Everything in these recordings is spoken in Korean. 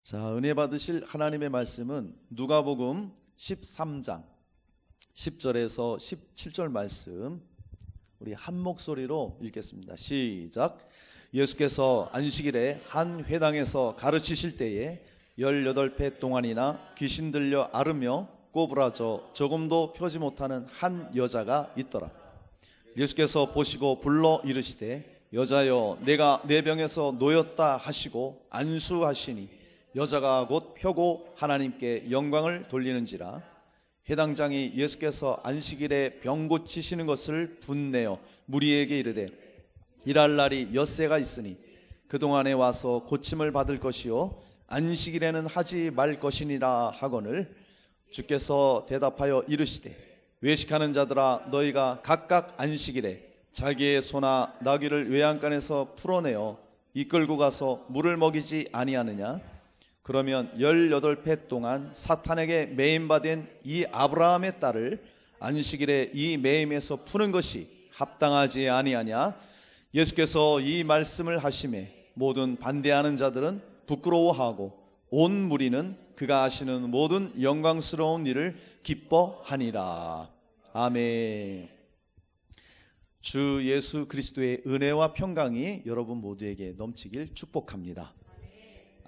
자, 은혜 받으실 하나님의 말씀은 누가복음 13장 10절에서 17절 말씀 우리 한 목소리로 읽겠습니다. 시작. 예수께서 안식일에 한 회당에서 가르치실 때에 18배 동안이나 귀신 들려 앓으며 꼬부라져 조금도 펴지 못하는 한 여자가 있더라. 예수께서 보시고 불러 이르시되 여자여 내가 내 병에서 놓였다 하시고 안수하시니 여자가 곧 펴고 하나님께 영광을 돌리는지라. 회당장이 예수께서 안식일에 병 고치시는 것을 분내어 무리에게 이르되 일할 날이 엿새가 있으니 그동안에 와서 고침을 받을 것이요 안식일에는 하지 말 것이니라 하거늘 주께서 대답하여 이르시되 외식하는 자들아 너희가 각각 안식일에 자기의 소나 나귀를 외양간에서 풀어내어 이끌고 가서 물을 먹이지 아니하느냐. 그러면 18배 동안 사탄에게 매임받은 이 아브라함의 딸을 안식일에 이 매임에서 푸는 것이 합당하지 아니하냐. 예수께서 이 말씀을 하시매 모든 반대하는 자들은 부끄러워하고 온 무리는 그가 하시는 모든 영광스러운 일을 기뻐하니라. 아멘. 주 예수 그리스도의 은혜와 평강이 여러분 모두에게 넘치길 축복합니다.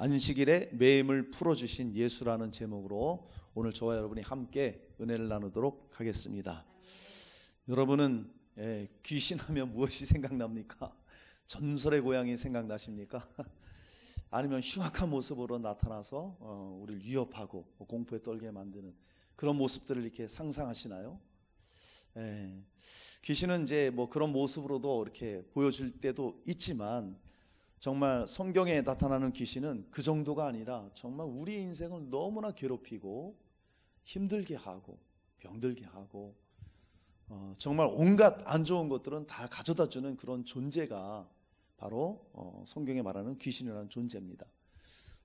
안식일에 매임을 풀어주신 예수라는 제목으로 오늘 저와 여러분이 함께 은혜를 나누도록 하겠습니다. 여러분은 귀신하면 무엇이 생각납니까? 전설의 고향이 생각나십니까? 아니면 흉악한 모습으로 나타나서 우리를 위협하고 공포에 떨게 만드는 그런 모습들을 이렇게 상상하시나요? 귀신은 이제 뭐 그런 모습으로도 이렇게 보여줄 때도 있지만 정말 성경에 나타나는 귀신은 그 정도가 아니라 정말 우리의 인생을 너무나 괴롭히고 힘들게 하고 병들게 하고 정말 온갖 안 좋은 것들은 다 가져다 주는 그런 존재가 바로 성경에 말하는 귀신이라는 존재입니다.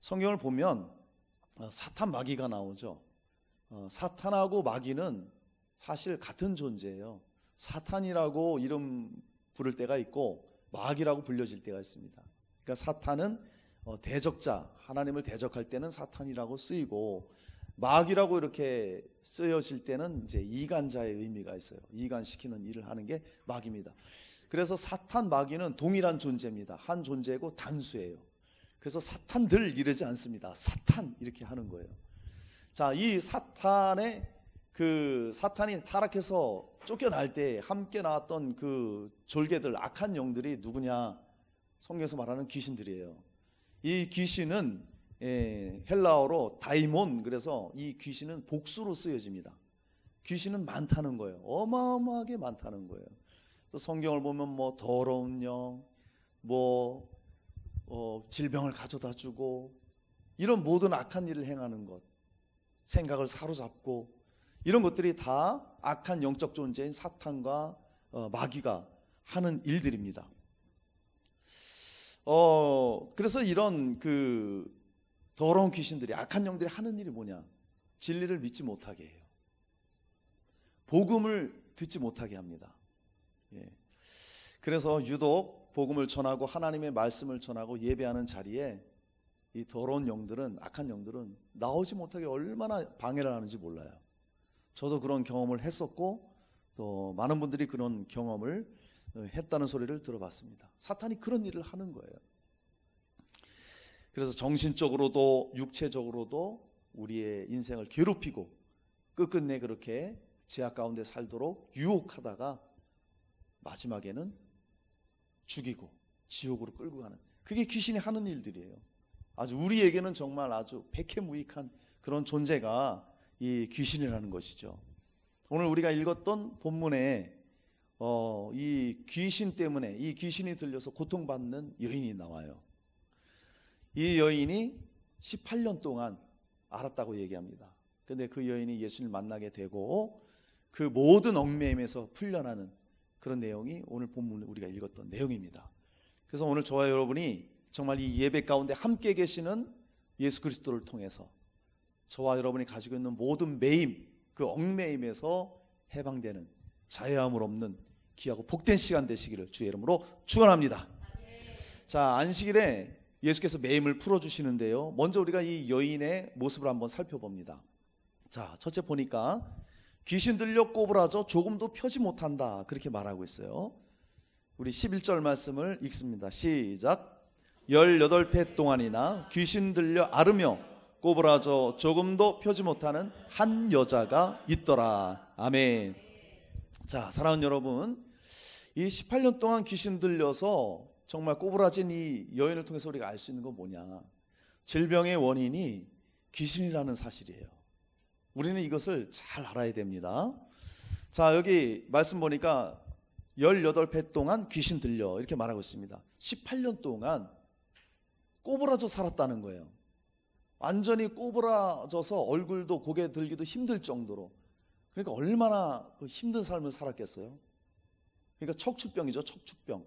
성경을 보면 사탄 마귀가 나오죠. 사탄하고 마귀는 사실 같은 존재예요. 사탄이라고 이름 부를 때가 있고 마귀라고 불려질 때가 있습니다. 그러니까 사탄은 대적자, 하나님을 대적할 때는 사탄이라고 쓰이고 마귀라고 이렇게 쓰여질 때는 이제 이간자의 의미가 있어요. 이간시키는 일을 하는 게 마귀입니다. 그래서 사탄, 마귀는 동일한 존재입니다. 한 존재고 단수예요. 그래서 사탄들 이러지 않습니다. 사탄 이렇게 하는 거예요. 자, 이 사탄이 타락해서 쫓겨날 때 함께 나왔던 그 졸개들, 악한 영들이 누구냐? 성경에서 말하는 귀신들이에요. 이 귀신은 헬라어로 다이몬, 그래서 이 귀신은 복수로 쓰여집니다. 귀신은 많다는 거예요. 어마어마하게 많다는 거예요. 성경을 보면 뭐 더러운 영, 뭐 질병을 가져다 주고 이런 모든 악한 일을 행하는 것, 생각을 사로잡고 이런 것들이 다 악한 영적 존재인 사탄과 마귀가 하는 일들입니다. 그래서 이런 그 더러운 귀신들이, 악한 영들이 하는 일이 뭐냐? 진리를 믿지 못하게 해요. 복음을 듣지 못하게 합니다. 그래서 유독 복음을 전하고 하나님의 말씀을 전하고 예배하는 자리에 이 더러운 영들은, 악한 영들은 나오지 못하게 얼마나 방해를 하는지 몰라요. 저도 그런 경험을 했었고 또 많은 분들이 그런 경험을 했다는 소리를 들어봤습니다. 사탄이 그런 일을 하는 거예요. 그래서 정신적으로도 육체적으로도 우리의 인생을 괴롭히고 끝끝내 그렇게 죄악 가운데 살도록 유혹하다가 마지막에는 죽이고 지옥으로 끌고 가는, 그게 귀신이 하는 일들이에요. 아주 우리에게는 정말 아주 백해무익한 그런 존재가 이 귀신이라는 것이죠. 오늘 우리가 읽었던 본문에 이 귀신 때문에, 이 귀신이 들려서 고통받는 여인이 나와요. 이 여인이 18년 동안 앓았다고 얘기합니다. 그런데 그 여인이 예수님을 만나게 되고 그 모든 얽매임에서 풀려나는 그런 내용이 오늘 본문에 우리가 읽었던 내용입니다. 그래서 오늘 저와 여러분이 정말 이 예배 가운데 함께 계시는 예수 그리스도를 통해서 저와 여러분이 가지고 있는 모든 매임, 그 얽매임에서 해방되는 자유함을 없는 귀하고 복된 시간 되시기를 주의 이름으로 축원합니다. 자, 안식일에 예수께서 매임을 풀어주시는데요. 먼저 우리가 이 여인의 모습을 한번 살펴봅니다. 자, 첫째 보니까 귀신 들려 꼬부라져 조금도 펴지 못한다, 그렇게 말하고 있어요. 우리 11절 말씀을 읽습니다. 시작. 18배 동안이나 귀신 들려 앓으며 꼬부라져 조금도 펴지 못하는 한 여자가 있더라. 아멘. 자, 사랑하는 여러분, 이 18년 동안 귀신 들려서 정말 꼬부라진 이 여인을 통해서 우리가 알 수 있는 건 뭐냐? 질병의 원인이 귀신이라는 사실이에요. 우리는 이것을 잘 알아야 됩니다. 자, 여기 말씀 보니까 18배 동안 귀신 들려, 이렇게 말하고 있습니다. 18년 동안 꼬부라져 살았다는 거예요. 완전히 꼬부라져서 얼굴도 고개 들기도 힘들 정도로. 그러니까 얼마나 그 힘든 삶을 살았겠어요. 그러니까 척추병이죠, 척추병.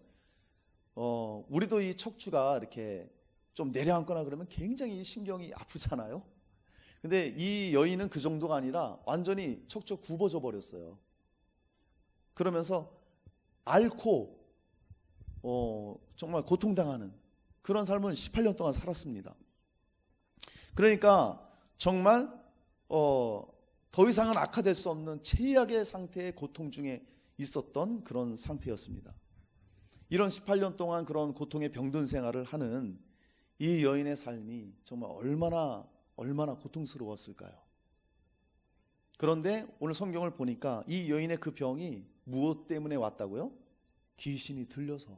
우리도 이 척추가 이렇게 좀 내려앉거나 그러면 굉장히 신경이 아프잖아요. 근데 이 여인은 그 정도가 아니라 완전히 척추가 굽어져 버렸어요. 그러면서 앓고 정말 고통당하는 그런 삶을 18년 동안 살았습니다. 그러니까 정말 더 이상은 악화될 수 없는 최악의 상태의 고통 중에 있었던 그런 상태였습니다. 이런 18년 동안 그런 고통의 병든 생활을 하는 이 여인의 삶이 정말 얼마나 고통스러웠을까요? 그런데 오늘 성경을 보니까 이 여인의 그 병이 무엇 때문에 왔다고요? 귀신이 들려서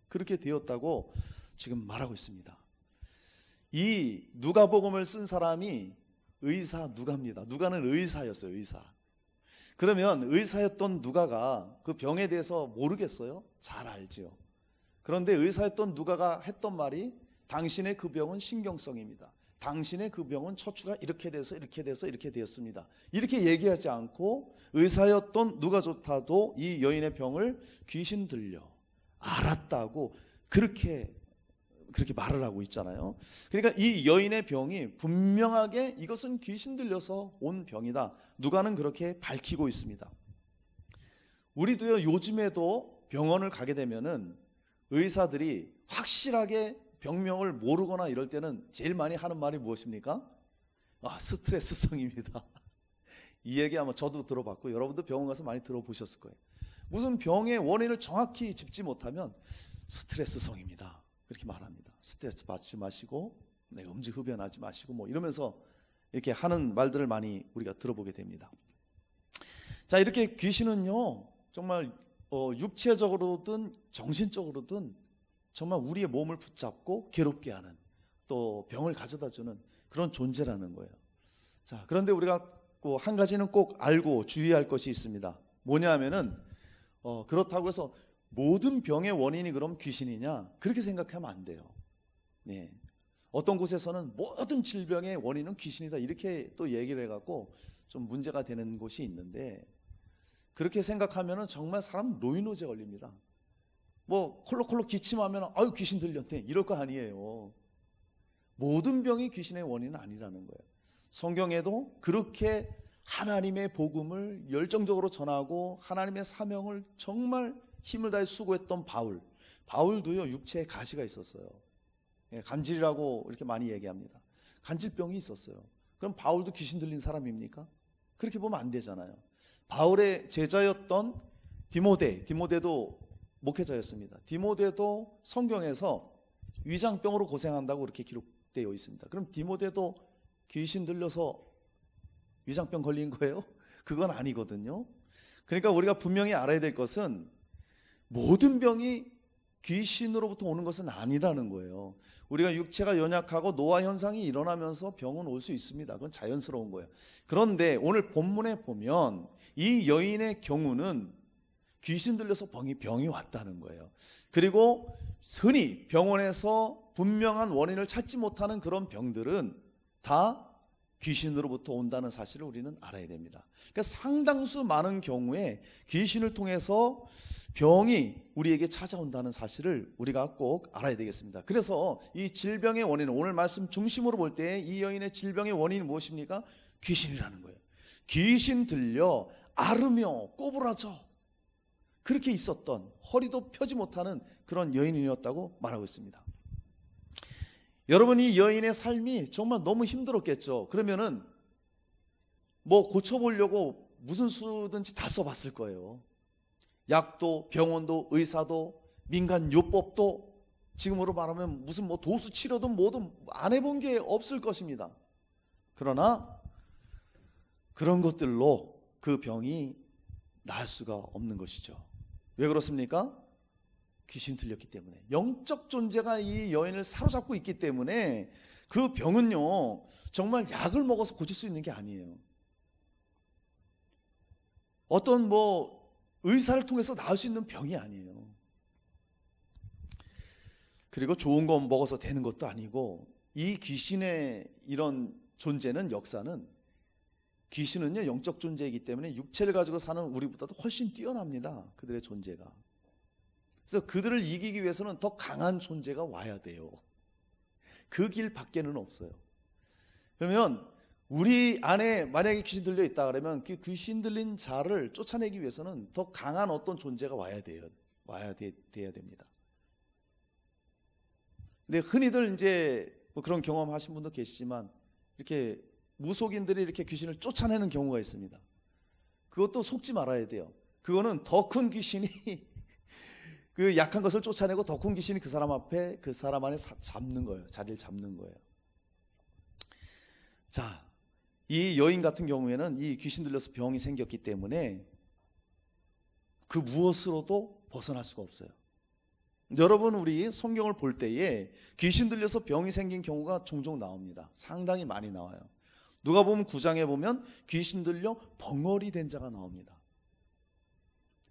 그렇게 되었다고 지금 말하고 있습니다. 이 누가복음을 쓴 사람이 의사 누가입니다. 누가는 의사였어요, 의사. 그러면 의사였던 누가가 그 병에 대해서 모르겠어요? 잘 알죠. 그런데 의사였던 누가가 했던 말이 당신의 그 병은 신경성입니다. 당신의 그 병은 척추가 이렇게 돼서 이렇게 되었습니다. 이렇게 얘기하지 않고 의사였던 누가조차도 이 여인의 병을 귀신 들려 알았다고 그렇게 말을 하고 있잖아요. 그러니까 이 여인의 병이 분명하게 이것은 귀신 들려서 온 병이다. 누가는 그렇게 밝히고 있습니다. 우리도요, 요즘에도 병원을 가게 되면은 의사들이 확실하게 병명을 모르거나 이럴 때는 제일 많이 하는 말이 무엇입니까? 스트레스성입니다. 이 얘기 아마 저도 들어봤고 여러분도 병원 가서 많이 들어보셨을 거예요. 무슨 병의 원인을 정확히 짚지 못하면 스트레스성입니다, 그렇게 말합니다. 스트레스 받지 마시고 음주 흡연하지 마시고 뭐 이러면서 이렇게 하는 말들을 많이 우리가 들어보게 됩니다. 자, 이렇게 귀신은요 정말 육체적으로든 정신적으로든 정말 우리의 몸을 붙잡고 괴롭게 하는, 또 병을 가져다주는 그런 존재라는 거예요. 자, 그런데 우리가 한 가지는 꼭 알고 주의할 것이 있습니다. 뭐냐면은 그렇다고 해서 모든 병의 원인이 그럼 귀신이냐, 그렇게 생각하면 안 돼요. 네. 어떤 곳에서는 모든 질병의 원인은 귀신이다, 이렇게 또 얘기를 해갖고 좀 문제가 되는 곳이 있는데, 그렇게 생각하면은 정말 사람 노이노제 걸립니다. 뭐 콜록콜록 기침하면 아유 귀신 들렸네, 이럴 거 아니에요. 모든 병이 귀신의 원인은 아니라는 거예요. 성경에도 그렇게 하나님의 복음을 열정적으로 전하고 하나님의 사명을 정말 힘을 다해 수고했던 바울도요 육체에 가시가 있었어요. 간질이라고 이렇게 많이 얘기합니다. 간질병이 있었어요. 그럼 바울도 귀신 들린 사람입니까? 그렇게 보면 안 되잖아요. 바울의 제자였던 디모데도 목회자였습니다. 디모데도 성경에서 위장병으로 고생한다고 그렇게 기록되어 있습니다. 그럼 디모데도 귀신 들려서 위장병 걸린 거예요? 그건 아니거든요. 그러니까 우리가 분명히 알아야 될 것은 모든 병이 귀신으로부터 오는 것은 아니라는 거예요. 우리가 육체가 연약하고 노화 현상이 일어나면서 병은 올 수 있습니다. 그건 자연스러운 거예요. 그런데 오늘 본문에 보면 이 여인의 경우는 귀신 들려서 병이 왔다는 거예요. 그리고 흔히 병원에서 분명한 원인을 찾지 못하는 그런 병들은 다 귀신으로부터 온다는 사실을 우리는 알아야 됩니다. 그러니까 상당수 많은 경우에 귀신을 통해서 병이 우리에게 찾아온다는 사실을 우리가 꼭 알아야 되겠습니다. 그래서 이 질병의 원인은 오늘 말씀 중심으로 볼 때 이 여인의 질병의 원인이 무엇입니까? 귀신이라는 거예요. 귀신 들려 앓으며 꼬부라져 그렇게 있었던, 허리도 펴지 못하는 그런 여인이었다고 말하고 있습니다. 여러분, 이 여인의 삶이 정말 너무 힘들었겠죠. 그러면은 뭐 고쳐보려고 무슨 수든지 다 써봤을 거예요. 약도, 병원도, 의사도, 민간 요법도, 지금으로 말하면 무슨 뭐 도수 치료든 뭐든 안 해본 게 없을 것입니다. 그러나 그런 것들로 그 병이 나을 수가 없는 것이죠. 왜 그렇습니까? 귀신 들렸기 때문에. 영적 존재가 이 여인을 사로잡고 있기 때문에 그 병은요, 정말 약을 먹어서 고칠 수 있는 게 아니에요. 어떤 뭐 의사를 통해서 나을 수 있는 병이 아니에요. 그리고 좋은 거 먹어서 되는 것도 아니고, 이 귀신의 이런 존재는, 역사는, 귀신은요 영적 존재이기 때문에 육체를 가지고 사는 우리보다도 훨씬 뛰어납니다. 그들의 존재가. 그래서 그들을 이기기 위해서는 더 강한 존재가 와야 돼요. 그 길 밖에는 없어요. 그러면 우리 안에 만약에 귀신 들려 있다 그러면 그 귀신 들린 자를 쫓아내기 위해서는 더 강한 어떤 존재가 돼야 됩니다. 근데 흔히들 이제 뭐 그런 경험 하신 분도 계시지만, 이렇게 무속인들이 이렇게 귀신을 쫓아내는 경우가 있습니다. 그것도 속지 말아야 돼요. 그거는 더 큰 귀신이 그 약한 것을 쫓아내고 더 큰 귀신이 그 사람 앞에, 그 사람 안에 잡는 거예요. 자리를 잡는 거예요. 자, 이 여인 같은 경우에는 이 귀신 들려서 병이 생겼기 때문에 그 무엇으로도 벗어날 수가 없어요. 여러분, 우리 성경을 볼 때에 귀신 들려서 병이 생긴 경우가 종종 나옵니다. 상당히 많이 나와요. 누가복음 9장에 보면 귀신 들려 벙어리 된 자가 나옵니다.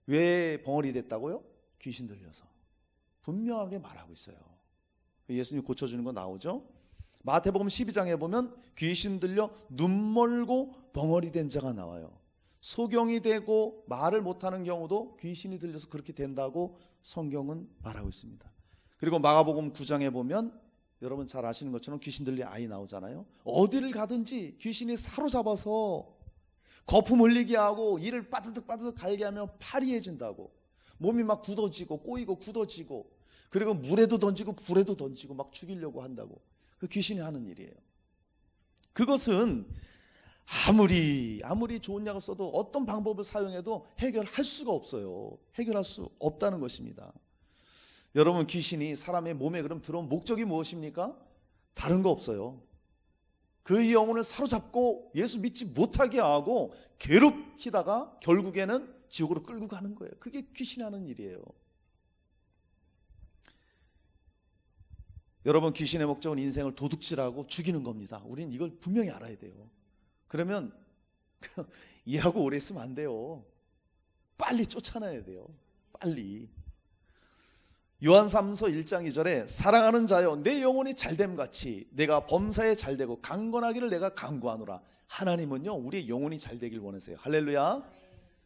왜 벙어리 됐다고요? 귀신 들려서. 분명하게 말하고 있어요. 예수님 고쳐주는 거 나오죠. 마태복음 12장에 보면 귀신 들려 눈 멀고 벙어리 된 자가 나와요. 소경이 되고 말을 못하는 경우도 귀신이 들려서 그렇게 된다고 성경은 말하고 있습니다. 그리고 마가복음 9장에 보면 여러분 잘 아시는 것처럼 귀신 들린 아이 나오잖아요. 어디를 가든지 귀신이 사로잡아서 거품 흘리게 하고 이를 빠드득 갈게 하면 파리해진다고. 몸이 막 굳어지고 꼬이고 굳어지고, 그리고 물에도 던지고 불에도 던지고 막 죽이려고 한다고. 그 귀신이 하는 일이에요. 그것은 아무리 좋은 약을 써도 어떤 방법을 사용해도 해결할 수가 없어요. 해결할 수 없다는 것입니다. 여러분, 귀신이 사람의 몸에 그럼 들어온 목적이 무엇입니까? 다른 거 없어요. 그 영혼을 사로잡고 예수 믿지 못하게 하고 괴롭히다가 결국에는 지옥으로 끌고 가는 거예요. 그게 귀신이 하는 일이에요. 여러분, 귀신의 목적은 인생을 도둑질하고 죽이는 겁니다. 우리는 이걸 분명히 알아야 돼요. 그러면 얘하고 오래 있으면 안 돼요. 빨리 쫓아내야 돼요. 빨리. 요한 3서 1장 2절에 사랑하는 자여 내 영혼이 잘됨같이 내가 범사에 잘되고 강건하기를 내가 간구하노라. 하나님은요 우리의 영혼이 잘되길 원하세요. 할렐루야.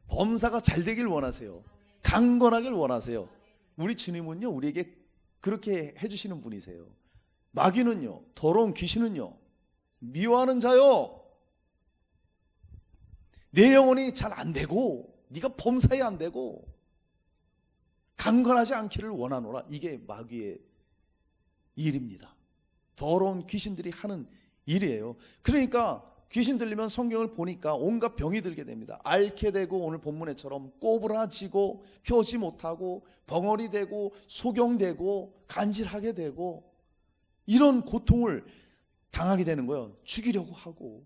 범사가 잘되길 원하세요. 강건하길 원하세요. 우리 주님은요 우리에게 그렇게 해주시는 분이세요. 마귀는요, 더러운 귀신은요, 미워하는 자요, 내 영혼이 잘 안 되고 네가 범사에 안 되고 강건하지 않기를 원하노라. 이게 마귀의 일입니다. 더러운 귀신들이 하는 일이에요. 그러니까 귀신 들리면 성경을 보니까 온갖 병이 들게 됩니다. 앓게 되고, 오늘 본문에처럼 꼬부라지고 펴지 못하고 벙어리 되고 소경되고 간질하게 되고, 이런 고통을 당하게 되는 거예요. 죽이려고 하고.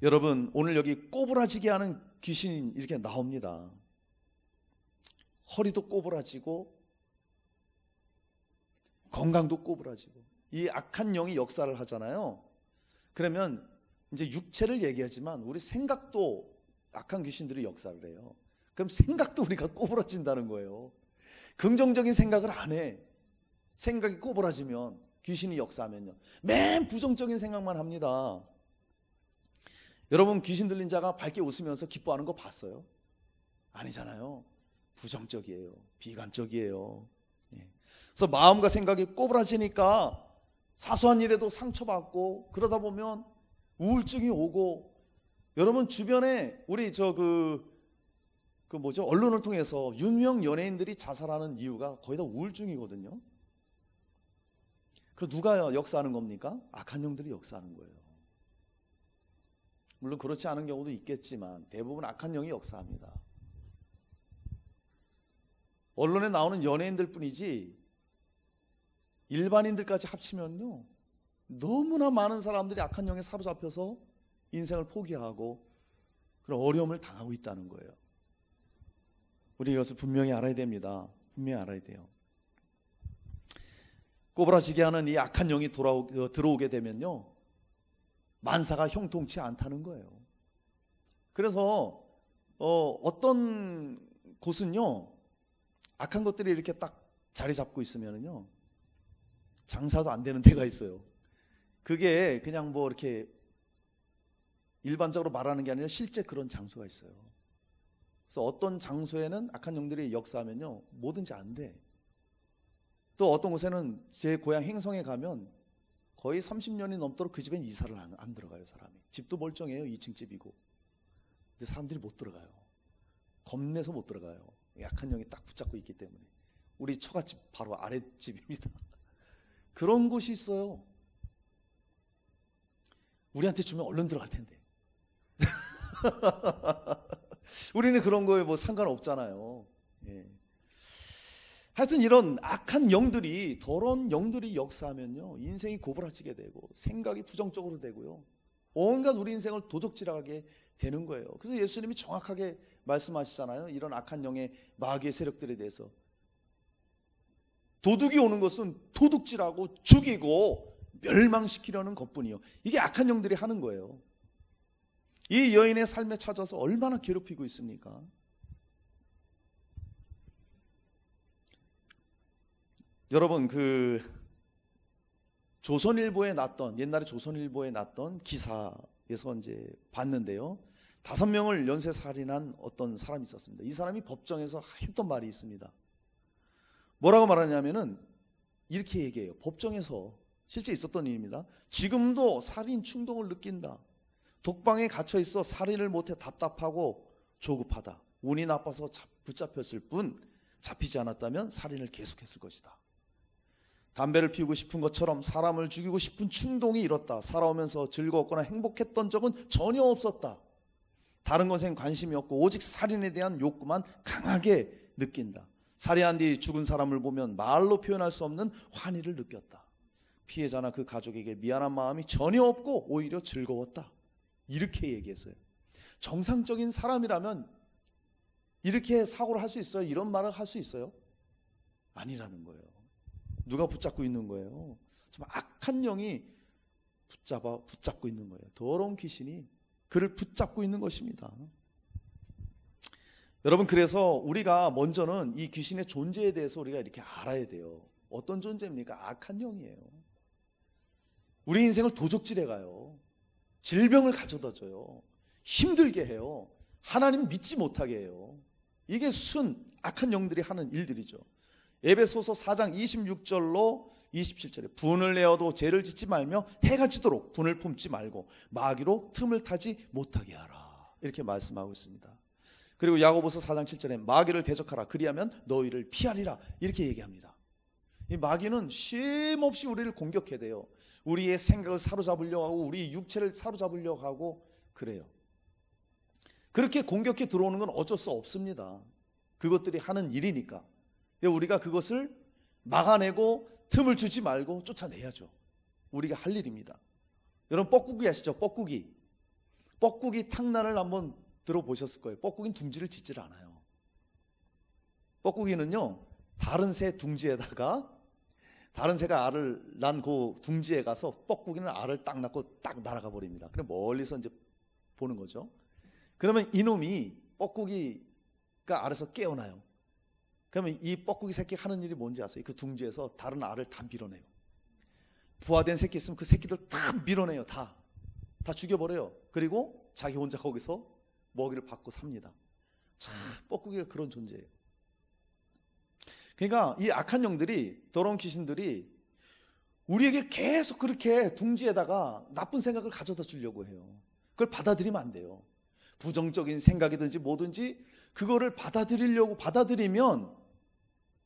여러분, 오늘 여기 꼬부라지게 하는 귀신이 이렇게 나옵니다. 허리도 꼬부라지고 건강도 꼬부라지고. 이 악한 영이 역사를 하잖아요. 그러면 이제 육체를 얘기하지만 우리 생각도 악한 귀신들이 역사를 해요. 그럼 생각도 우리가 꼬부라진다는 거예요. 긍정적인 생각을 안 해. 생각이 꼬부라지면, 귀신이 역사하면요, 맨 부정적인 생각만 합니다. 여러분, 귀신 들린 자가 밝게 웃으면서 기뻐하는 거 봤어요? 아니잖아요. 부정적이에요. 비관적이에요. 그래서 마음과 생각이 꼬부라지니까 사소한 일에도 상처받고, 그러다 보면 우울증이 오고. 여러분, 주변에 우리 언론을 통해서 유명 연예인들이 자살하는 이유가 거의 다 우울증이거든요. 그 누가 역사하는 겁니까? 악한 영들이 역사하는 거예요. 물론 그렇지 않은 경우도 있겠지만 대부분 악한 영이 역사합니다. 언론에 나오는 연예인들 뿐이지 일반인들까지 합치면요, 너무나 많은 사람들이 악한 영에 사로잡혀서 인생을 포기하고 그런 어려움을 당하고 있다는 거예요. 우리 이것을 분명히 알아야 됩니다. 분명히 알아야 돼요. 꼬부라지게 하는 이 악한 영이 들어오게 되면요, 만사가 형통치 않다는 거예요. 그래서 어떤 곳은요, 악한 것들이 이렇게 딱 자리 잡고 있으면요, 장사도 안 되는 데가 있어요. 그게 그냥 뭐 이렇게 일반적으로 말하는 게 아니라 실제 그런 장소가 있어요. 그래서 어떤 장소에는 악한 영들이 역사하면요, 뭐든지 안 돼. 또 어떤 곳에는 제 고향 행성에 가면 거의 30년이 넘도록 그 집엔 이사를 안 들어가요, 사람이. 집도 멀쩡해요, 2층 집이고. 근데 사람들이 못 들어가요. 겁내서 못 들어가요. 악한 영이 딱 붙잡고 있기 때문에. 우리 처갓집 바로 아랫집입니다. 그런 곳이 있어요. 우리한테 주면 얼른 들어갈 텐데. 우리는 그런 거에 뭐 상관없잖아요. 예. 하여튼 이런 악한 영들이, 더러운 영들이 역사하면요, 인생이 고부라지게 되고 생각이 부정적으로 되고요, 온갖 우리 인생을 도적질하게 되는 거예요. 그래서 예수님이 정확하게 말씀하시잖아요. 이런 악한 영의 마귀의 세력들에 대해서 도둑이 오는 것은 도둑질하고 죽이고 멸망시키려는 것뿐이요. 이게 악한 영들이 하는 거예요. 이 여인의 삶에 찾아서 얼마나 괴롭히고 있습니까? 여러분, 그 조선일보에 났던, 옛날에 조선일보에 났던 기사에서 이제 봤는데요, 5명을 연쇄살인한 어떤 사람이 있었습니다. 이 사람이 법정에서 했던 말이 있습니다. 뭐라고 말하냐면은 이렇게 얘기해요. 법정에서 실제 있었던 일입니다. 지금도 살인 충동을 느낀다. 독방에 갇혀 있어 살인을 못해 답답하고 조급하다. 운이 나빠서 붙잡혔을 뿐 잡히지 않았다면 살인을 계속했을 것이다. 담배를 피우고 싶은 것처럼 사람을 죽이고 싶은 충동이 일었다. 살아오면서 즐거웠거나 행복했던 적은 전혀 없었다. 다른 것엔 관심이 없고 오직 살인에 대한 욕구만 강하게 느낀다. 살해한 뒤 죽은 사람을 보면 말로 표현할 수 없는 환희를 느꼈다. 피해자나 그 가족에게 미안한 마음이 전혀 없고 오히려 즐거웠다. 이렇게 얘기했어요. 정상적인 사람이라면 이렇게 사고를 할 수 있어요? 이런 말을 할 수 있어요? 아니라는 거예요. 누가 붙잡고 있는 거예요? 정말 악한 영이 붙잡고 있는 거예요. 더러운 귀신이 그를 붙잡고 있는 것입니다. 여러분, 그래서 우리가 먼저는 이 귀신의 존재에 대해서 우리가 이렇게 알아야 돼요. 어떤 존재입니까? 악한 영이에요. 우리 인생을 도적질해 가요. 질병을 가져다 줘요. 힘들게 해요. 하나님 믿지 못하게 해요. 이게 악한 영들이 하는 일들이죠. 에베소서 4장 26절로 27절에 분을 내어도 죄를 짓지 말며 해가 지도록 분을 품지 말고 마귀로 틈을 타지 못하게 하라. 이렇게 말씀하고 있습니다. 그리고 야고보서 4장 7절에 마귀를 대적하라. 그리하면 너희를 피하리라. 이렇게 얘기합니다. 이 마귀는 쉼없이 우리를 공격해대요. 우리의 생각을 사로잡으려고 하고 우리 육체를 사로잡으려고 하고 그래요. 그렇게 공격해 들어오는 건 어쩔 수 없습니다. 그것들이 하는 일이니까. 우리가 그것을 막아내고 틈을 주지 말고 쫓아내야죠. 우리가 할 일입니다. 여러분, 뻐꾸기 아시죠? 뻐꾸기 탕란을 한번 들어보셨을 거예요. 뻐꾸기는 둥지를 짓질 않아요. 뻐꾸기는요, 다른 새 둥지에다가 다른 새가 알을 난 그 둥지에 가서 뻐꾸기는 알을 딱 낳고 딱 날아가 버립니다. 그럼 멀리서 이제 보는 거죠. 그러면 이놈이 뻐꾸기가 알에서 깨어나요. 그러면 이 뻐꾸기 새끼가 하는 일이 뭔지 아세요? 그 둥지에서 다른 알을 다 밀어내요. 부화된 새끼 있으면 그 새끼들 다 밀어내요. 다 죽여버려요. 그리고 자기 혼자 거기서 먹이를 받고 삽니다. 참, 뻐꾸기가 그런 존재예요. 그러니까 이 악한 영들이, 더러운 귀신들이 우리에게 계속 그렇게 둥지에다가 나쁜 생각을 가져다 주려고 해요. 그걸 받아들이면 안 돼요. 부정적인 생각이든지 뭐든지 그거를 받아들이면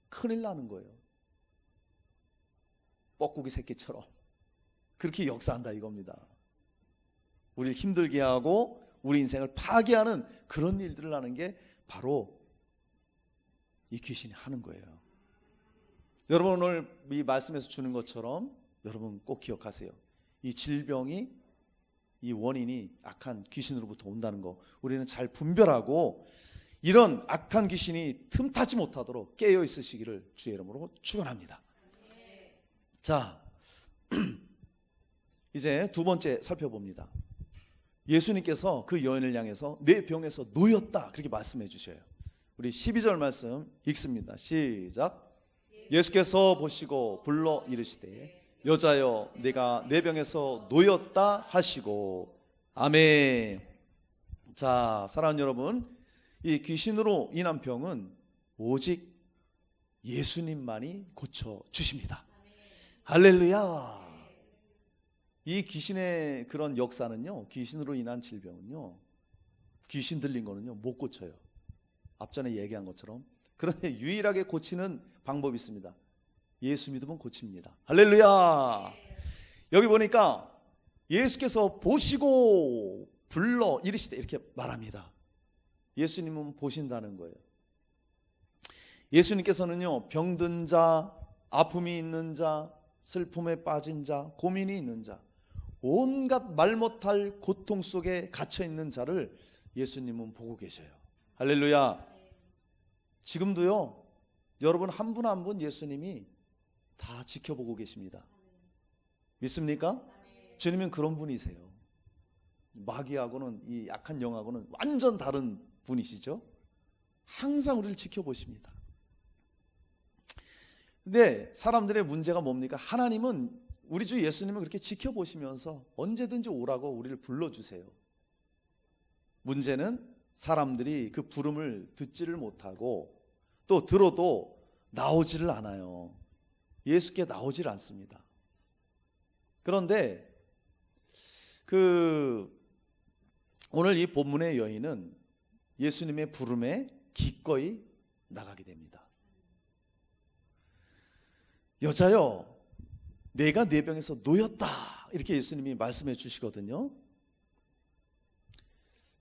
큰일 나는 거예요. 뻐꾸기 새끼처럼 그렇게 역사한다 이겁니다. 우리를 힘들게 하고 우리 인생을 파괴하는 그런 일들을 하는 게 바로 이 귀신이 하는 거예요. 여러분 오늘 이 말씀에서 주는 것처럼 여러분 꼭 기억하세요. 이 질병이 이 원인이 악한 귀신으로부터 온다는 거 우리는 잘 분별하고 이런 악한 귀신이 틈타지 못하도록 깨어 있으시기를 주의 이름으로 축원합니다. 자, 이제 두 번째 살펴봅니다. 예수님께서 그 여인을 향해서 내 병에서 놓였다 그렇게 말씀해 주셔요. 우리 12절 말씀 읽습니다. 시작. 예수께서 보시고 불러 이르시되 여자여 내가 내 병에서 놓였다 하시고 아멘. 자, 사랑하는 여러분, 이 귀신으로 인한 병은 오직 예수님만이 고쳐 주십니다. 할렐루야. 이 귀신의 그런 역사는요, 귀신으로 인한 질병은요, 귀신 들린 거는요 못 고쳐요. 앞전에 얘기한 것처럼. 그런데 유일하게 고치는 방법이 있습니다. 예수 믿으면 고칩니다. 할렐루야. 여기 보니까 예수께서 보시고 불러 이르시되 이렇게 말합니다. 예수님은 보신다는 거예요. 예수님께서는요 병든 자, 아픔이 있는 자, 슬픔에 빠진 자, 고민이 있는 자, 온갖 말 못할 고통 속에 갇혀 있는 자를 예수님은 보고 계셔요. 할렐루야. 지금도요 여러분 한 분 한 분 예수님이 다 지켜보고 계십니다. 믿습니까? 주님은 그런 분이세요. 마귀하고는 이 약한 영하고는 완전 다른 분이시죠. 항상 우리를 지켜보십니다. 근데 사람들의 문제가 뭡니까? 하나님은 우리 주 예수님은 그렇게 지켜보시면서 언제든지 오라고 우리를 불러주세요. 문제는 사람들이 그 부름을 듣지를 못하고 또 들어도 나오지를 않아요. 예수께 나오질 않습니다. 그런데 오늘 이 본문의 여인은 예수님의 부름에 기꺼이 나가게 됩니다. 여자여 내가 내 병에서 놓였다 이렇게 예수님이 말씀해 주시거든요.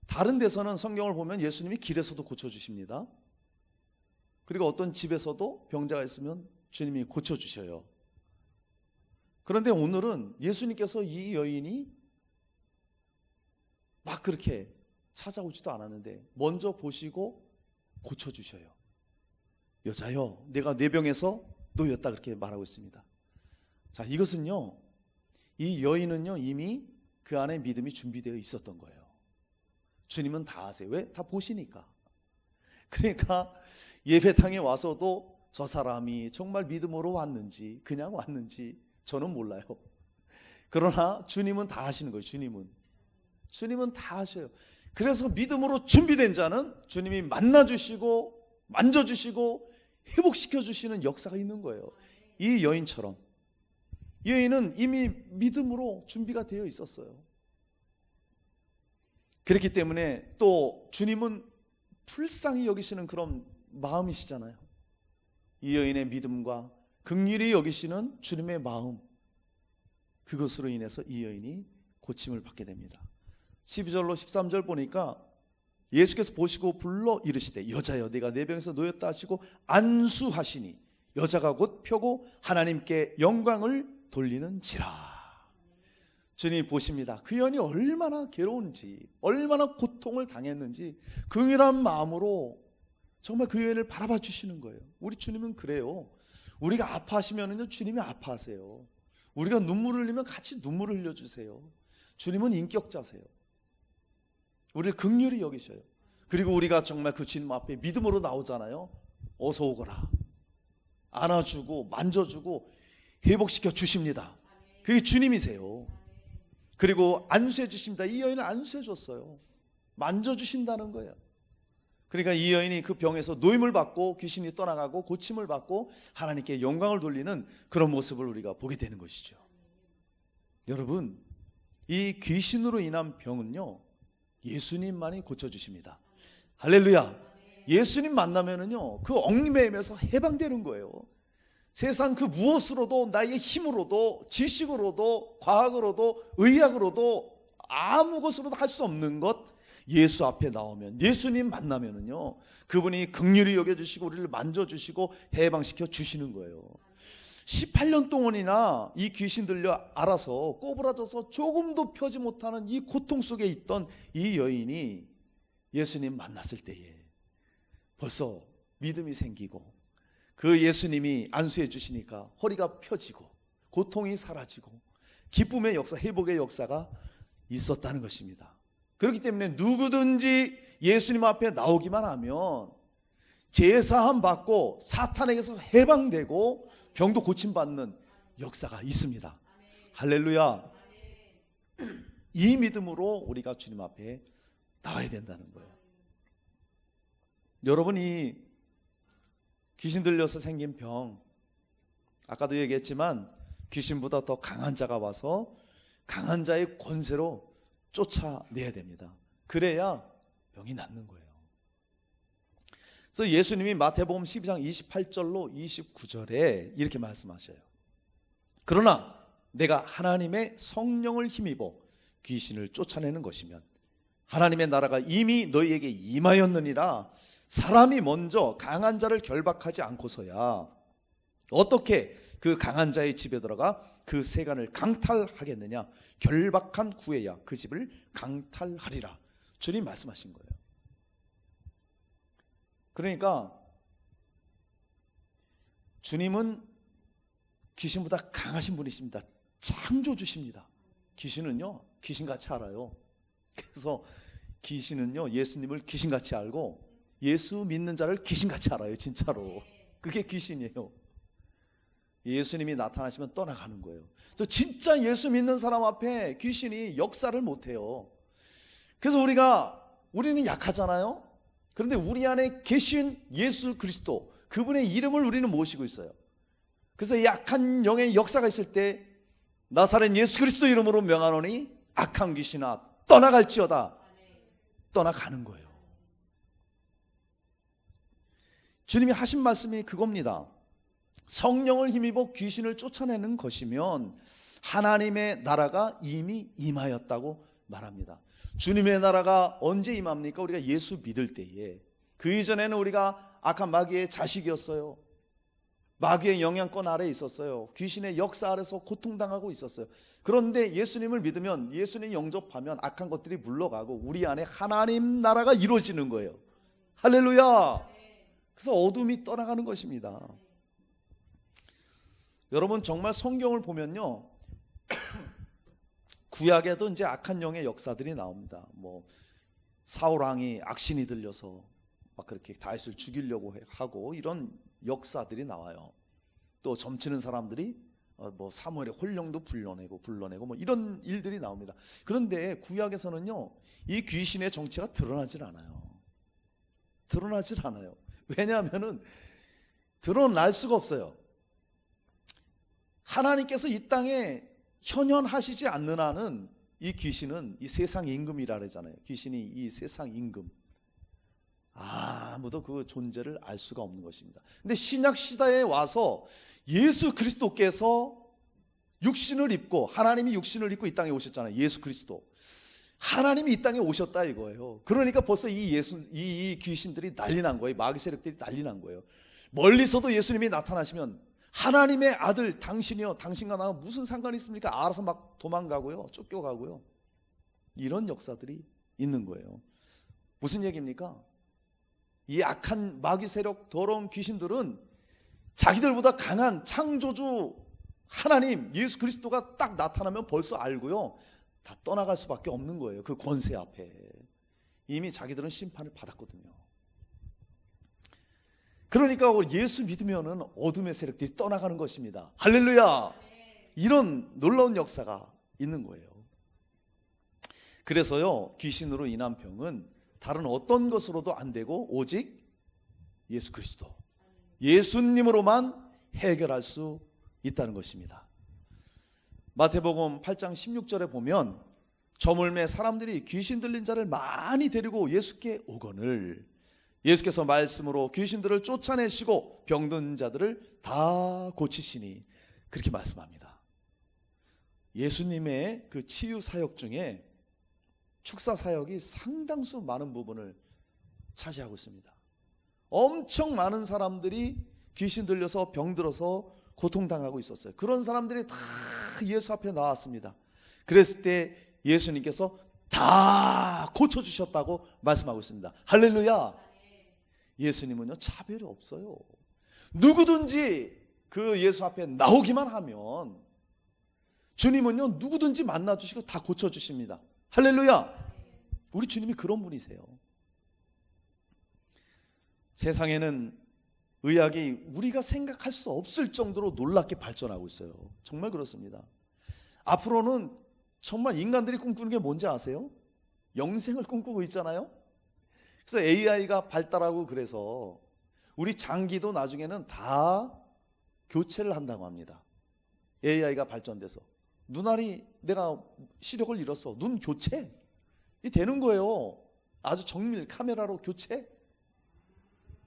다른 데서는 성경을 보면 예수님이 길에서도 고쳐주십니다. 그리고 어떤 집에서도 병자가 있으면 주님이 고쳐주셔요. 그런데 오늘은 예수님께서 이 여인이 막 그렇게 찾아오지도 않았는데 먼저 보시고 고쳐주셔요. 여자여 내가 내 병에서 놓였다 그렇게 말하고 있습니다. 자, 이것은요 이 여인은요 이미 그 안에 믿음이 준비되어 있었던 거예요. 주님은 다 아세요. 왜? 다 보시니까. 그러니까 예배당에 와서도 저 사람이 정말 믿음으로 왔는지 그냥 왔는지 저는 몰라요. 그러나 주님은 다 아시는 거예요. 주님은 다 아셔요. 그래서 믿음으로 준비된 자는 주님이 만나주시고 만져주시고 회복시켜주시는 역사가 있는 거예요. 이 여인처럼. 이 여인은 이미 믿음으로 준비가 되어 있었어요. 그렇기 때문에 또 주님은 불쌍히 여기시는 그런 마음이시잖아요. 이 여인의 믿음과 긍휼히 여기시는 주님의 마음, 그것으로 인해서 이 여인이 고침을 받게 됩니다. 12절로 13절 보니까 예수께서 보시고 불러 이르시되 여자여 내가 내 병에서 놓였다 하시고 안수하시니 여자가 곧 펴고 하나님께 영광을 돌리는지라. 주님이 보십니다. 그 여인이 얼마나 괴로운지, 얼마나 고통을 당했는지 긍휼한 마음으로 정말 그 여인을 바라봐 주시는 거예요. 우리 주님은 그래요. 우리가 아파하시면은요 주님이 아파하세요. 우리가 눈물을 흘리면 같이 눈물을 흘려주세요. 주님은 인격자세요. 우리를 긍휼히 여기셔요. 그리고 우리가 정말 그 주님 앞에 믿음으로 나오잖아요. 어서 오거라. 안아주고 만져주고 회복시켜 주십니다. 그게 주님이세요. 그리고 안수해 주십니다. 이 여인을 안수해 줬어요. 만져주신다는 거예요. 그러니까 이 여인이 그 병에서 노임을 받고 귀신이 떠나가고 고침을 받고 하나님께 영광을 돌리는 그런 모습을 우리가 보게 되는 것이죠. 여러분, 이 귀신으로 인한 병은요 예수님만이 고쳐주십니다. 할렐루야. 예수님 만나면은요 그 얽매임에서 해방되는 거예요. 세상 그 무엇으로도, 나의 힘으로도, 지식으로도, 과학으로도, 의학으로도 아무 것으로도 할 수 없는 것, 예수 앞에 나오면, 예수님 만나면은요, 그분이 긍휼히 여겨주시고 우리를 만져주시고 해방시켜 주시는 거예요. 18년 동안이나 이 귀신 들려 알아서 꼬부라져서 조금도 펴지 못하는 이 고통 속에 있던 이 여인이 예수님 만났을 때에 벌써 믿음이 생기고, 그 예수님이 안수해 주시니까 허리가 펴지고 고통이 사라지고 기쁨의 역사, 회복의 역사가 있었다는 것입니다. 그렇기 때문에 누구든지 예수님 앞에 나오기만 하면 제사함 받고 사탄에게서 해방되고 병도 고침받는 역사가 있습니다. 할렐루야. 이 믿음으로 우리가 주님 앞에 나와야 된다는 거예요. 여러분이 귀신 들려서 생긴 병, 아까도 얘기했지만 귀신보다 더 강한 자가 와서 강한 자의 권세로 쫓아내야 됩니다. 그래야 병이 낫는 거예요. 그래서 예수님이 마태복음 12장 28절로 29절에 이렇게 말씀하셔요. 그러나 내가 하나님의 성령을 힘입어 귀신을 쫓아내는 것이면 하나님의 나라가 이미 너희에게 임하였느니라. 사람이 먼저 강한 자를 결박하지 않고서야 어떻게 그 강한 자의 집에 들어가 그 세간을 강탈하겠느냐. 결박한 후에야 그 집을 강탈하리라. 주님 말씀하신 거예요. 그러니까 주님은 귀신보다 강하신 분이십니다. 창조주십니다. 귀신은요, 귀신같이 알아요. 그래서 귀신은요, 예수님을 귀신같이 알고 예수 믿는 자를 귀신같이 알아요. 진짜로. 그게 귀신이에요. 예수님이 나타나시면 떠나가는 거예요. 그래서 진짜 예수 믿는 사람 앞에 귀신이 역사를 못해요. 그래서 우리는 약하잖아요. 그런데 우리 안에 계신 예수 그리스도, 그분의 이름을 우리는 모시고 있어요. 그래서 약한 영의 역사가 있을 때 나사렛 예수 그리스도 이름으로 명하노니 악한 귀신아 떠나갈지어다. 떠나가는 거예요. 주님이 하신 말씀이 그겁니다. 성령을 힘입어 귀신을 쫓아내는 것이면 하나님의 나라가 이미 임하였다고 말합니다. 주님의 나라가 언제 임합니까? 우리가 예수 믿을 때에. 그 이전에는 우리가 악한 마귀의 자식이었어요. 마귀의 영향권 아래에 있었어요. 귀신의 역사 아래서 고통당하고 있었어요. 그런데 예수님을 믿으면, 예수님 영접하면 악한 것들이 물러가고 우리 안에 하나님 나라가 이루어지는 거예요. 할렐루야. 그래서 어둠이 떠나가는 것입니다. 여러분 정말 성경을 보면요, 구약에도 이제 악한 영의 역사들이 나옵니다. 뭐 사울 왕이 악신이 들려서 막 그렇게 다윗을 죽이려고 하고 이런 역사들이 나와요. 또 점치는 사람들이 뭐 사무엘의 혼령도 불러내고 뭐 이런 일들이 나옵니다. 그런데 구약에서는요, 이 귀신의 정체가 드러나질 않아요. 드러나질 않아요. 왜냐하면은 드러날 수가 없어요. 하나님께서 이 땅에 현현하시지 않는 한은 이 귀신은 이 세상 임금이라 그러잖아요. 귀신이 이 세상 임금, 아무도 그 존재를 알 수가 없는 것입니다. 근데 신약 시대에 와서 예수 그리스도께서 육신을 입고, 하나님이 육신을 입고 이 땅에 오셨잖아요. 예수 그리스도 하나님이 이 땅에 오셨다 이거예요. 그러니까 벌써 이 귀신들이 난리 난 거예요. 마귀 세력들이 난리 난 거예요. 멀리서도 예수님이 나타나시면 하나님의 아들 당신이요, 당신과 나와 무슨 상관이 있습니까? 알아서 막 도망가고요, 쫓겨가고요. 이런 역사들이 있는 거예요. 무슨 얘기입니까? 이 악한 마귀 세력, 더러운 귀신들은 자기들보다 강한 창조주 하나님 예수 그리스도가 딱 나타나면 벌써 알고요, 다 떠나갈 수밖에 없는 거예요. 그 권세 앞에 이미 자기들은 심판을 받았거든요. 그러니까 예수 믿으면은 어둠의 세력들이 떠나가는 것입니다. 할렐루야. 이런 놀라운 역사가 있는 거예요. 그래서요, 귀신으로 인한 병은 다른 어떤 것으로도 안 되고 오직 예수 그리스도, 예수님으로만 해결할 수 있다는 것입니다. 마태복음 8장 16절에 보면 저물매 사람들이 귀신 들린 자를 많이 데리고 예수께 오거늘 예수께서 말씀으로 귀신들을 쫓아내시고 병든 자들을 다 고치시니 그렇게 말씀합니다. 예수님의 그 치유 사역 중에 축사 사역이 상당수 많은 부분을 차지하고 있습니다. 엄청 많은 사람들이 귀신 들려서 병들어서 고통당하고 있었어요. 그런 사람들이 다 예수 앞에 나왔습니다. 그랬을 때 예수님께서 다 고쳐주셨다고 말씀하고 있습니다. 할렐루야. 예수님은요 차별이 없어요. 누구든지 그 예수 앞에 나오기만 하면 주님은요 누구든지 만나주시고 다 고쳐주십니다. 할렐루야. 우리 주님이 그런 분이세요. 세상에는 의학이 우리가 생각할 수 없을 정도로 놀랍게 발전하고 있어요. 정말 그렇습니다. 앞으로는 정말 인간들이 꿈꾸는 게 뭔지 아세요? 영생을 꿈꾸고 있잖아요. 그래서 AI가 발달하고 그래서 우리 장기도 나중에는 다 교체를 한다고 합니다. AI가 발전돼서 눈알이 내가 시력을 잃었어. 눈 교체? 이 되는 거예요. 아주 정밀 카메라로 교체?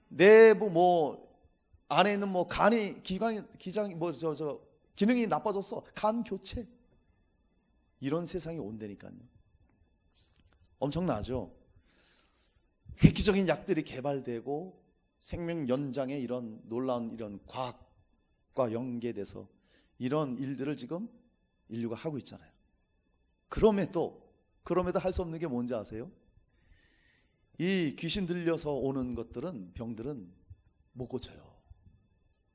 내부 안에 있는 간이 기장이 기능이 나빠졌어. 간 교체. 이런 세상이 온다니까요. 엄청나죠? 획기적인 약들이 개발되고 생명 연장의 이런 놀라운 이런 과학과 연계돼서 이런 일들을 지금 인류가 하고 있잖아요. 그럼에도 할 수 없는 게 뭔지 아세요? 이 귀신 들려서 오는 것들은 병들은 못 고쳐요.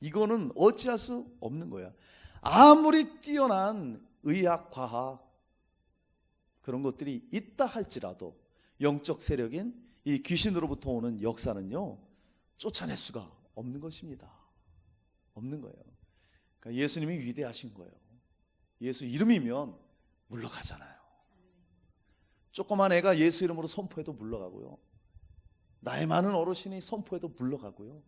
이거는 어찌할 수 없는 거야. 아무리 뛰어난 의학, 과학 그런 것들이 있다 할지라도 영적 세력인 이 귀신으로부터 오는 역사는요 쫓아낼 수가 없는 것입니다. 없는 거예요. 그러니까 예수님이 위대하신 거예요. 예수 이름이면 물러가잖아요. 조그만 애가 예수 이름으로 선포해도 물러가고요. 나이 많은 어르신이 선포해도 물러가고요.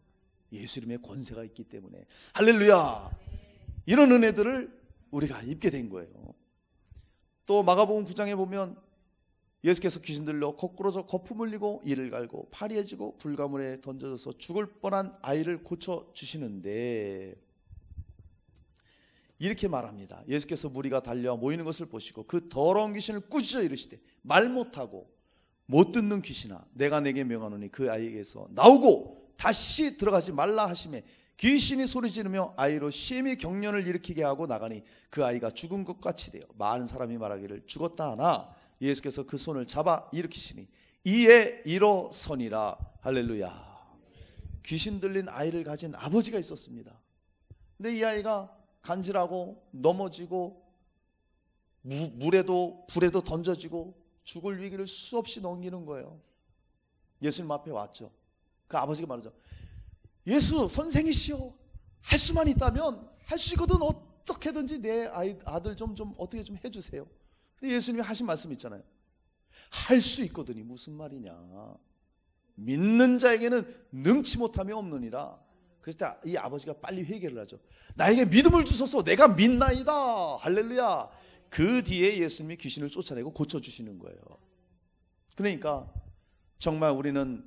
예수 이름의 권세가 있기 때문에 할렐루야. 이런 은혜들을 우리가 입게 된 거예요. 또 마가복음 9장에 보면 예수께서 귀신 들려 거꾸로져 거품 흘리고 이를 갈고 파리해지고 불가물에 던져져서 죽을 뻔한 아이를 고쳐주시는데 이렇게 말합니다. 예수께서 무리가 달려 모이는 것을 보시고 그 더러운 귀신을 꾸짖어 이르시되 말 못하고 못 듣는 귀신아 내가 내게 명하노니 그 아이에게서 나오고 다시 들어가지 말라 하시매 귀신이 소리 지르며 아이로 심히 경련을 일으키게 하고 나가니 그 아이가 죽은 것 같이 되어 많은 사람이 말하기를 죽었다 하나 예수께서 그 손을 잡아 일으키시니 이에 일어서니라. 할렐루야. 귀신 들린 아이를 가진 아버지가 있었습니다. 근데 이 아이가 간질하고 넘어지고 물에도 불에도 던져지고 죽을 위기를 수없이 넘기는 거예요. 예수님 앞에 왔죠. 그 아버지가 말하죠. 예수 선생이시여 할 수만 있다면 할 수 있거든 어떻게든지 내 아들 좀 어떻게 좀 해주세요. 근데 예수님이 하신 말씀 있잖아요. 할 수 있거든이 무슨 말이냐. 믿는 자에게는 능치 못함이 없느니라. 그래서 이 아버지가 빨리 회개를 하죠. 나에게 믿음을 주소서 내가 믿나이다. 할렐루야. 그 뒤에 예수님이 귀신을 쫓아내고 고쳐주시는 거예요. 그러니까 정말 우리는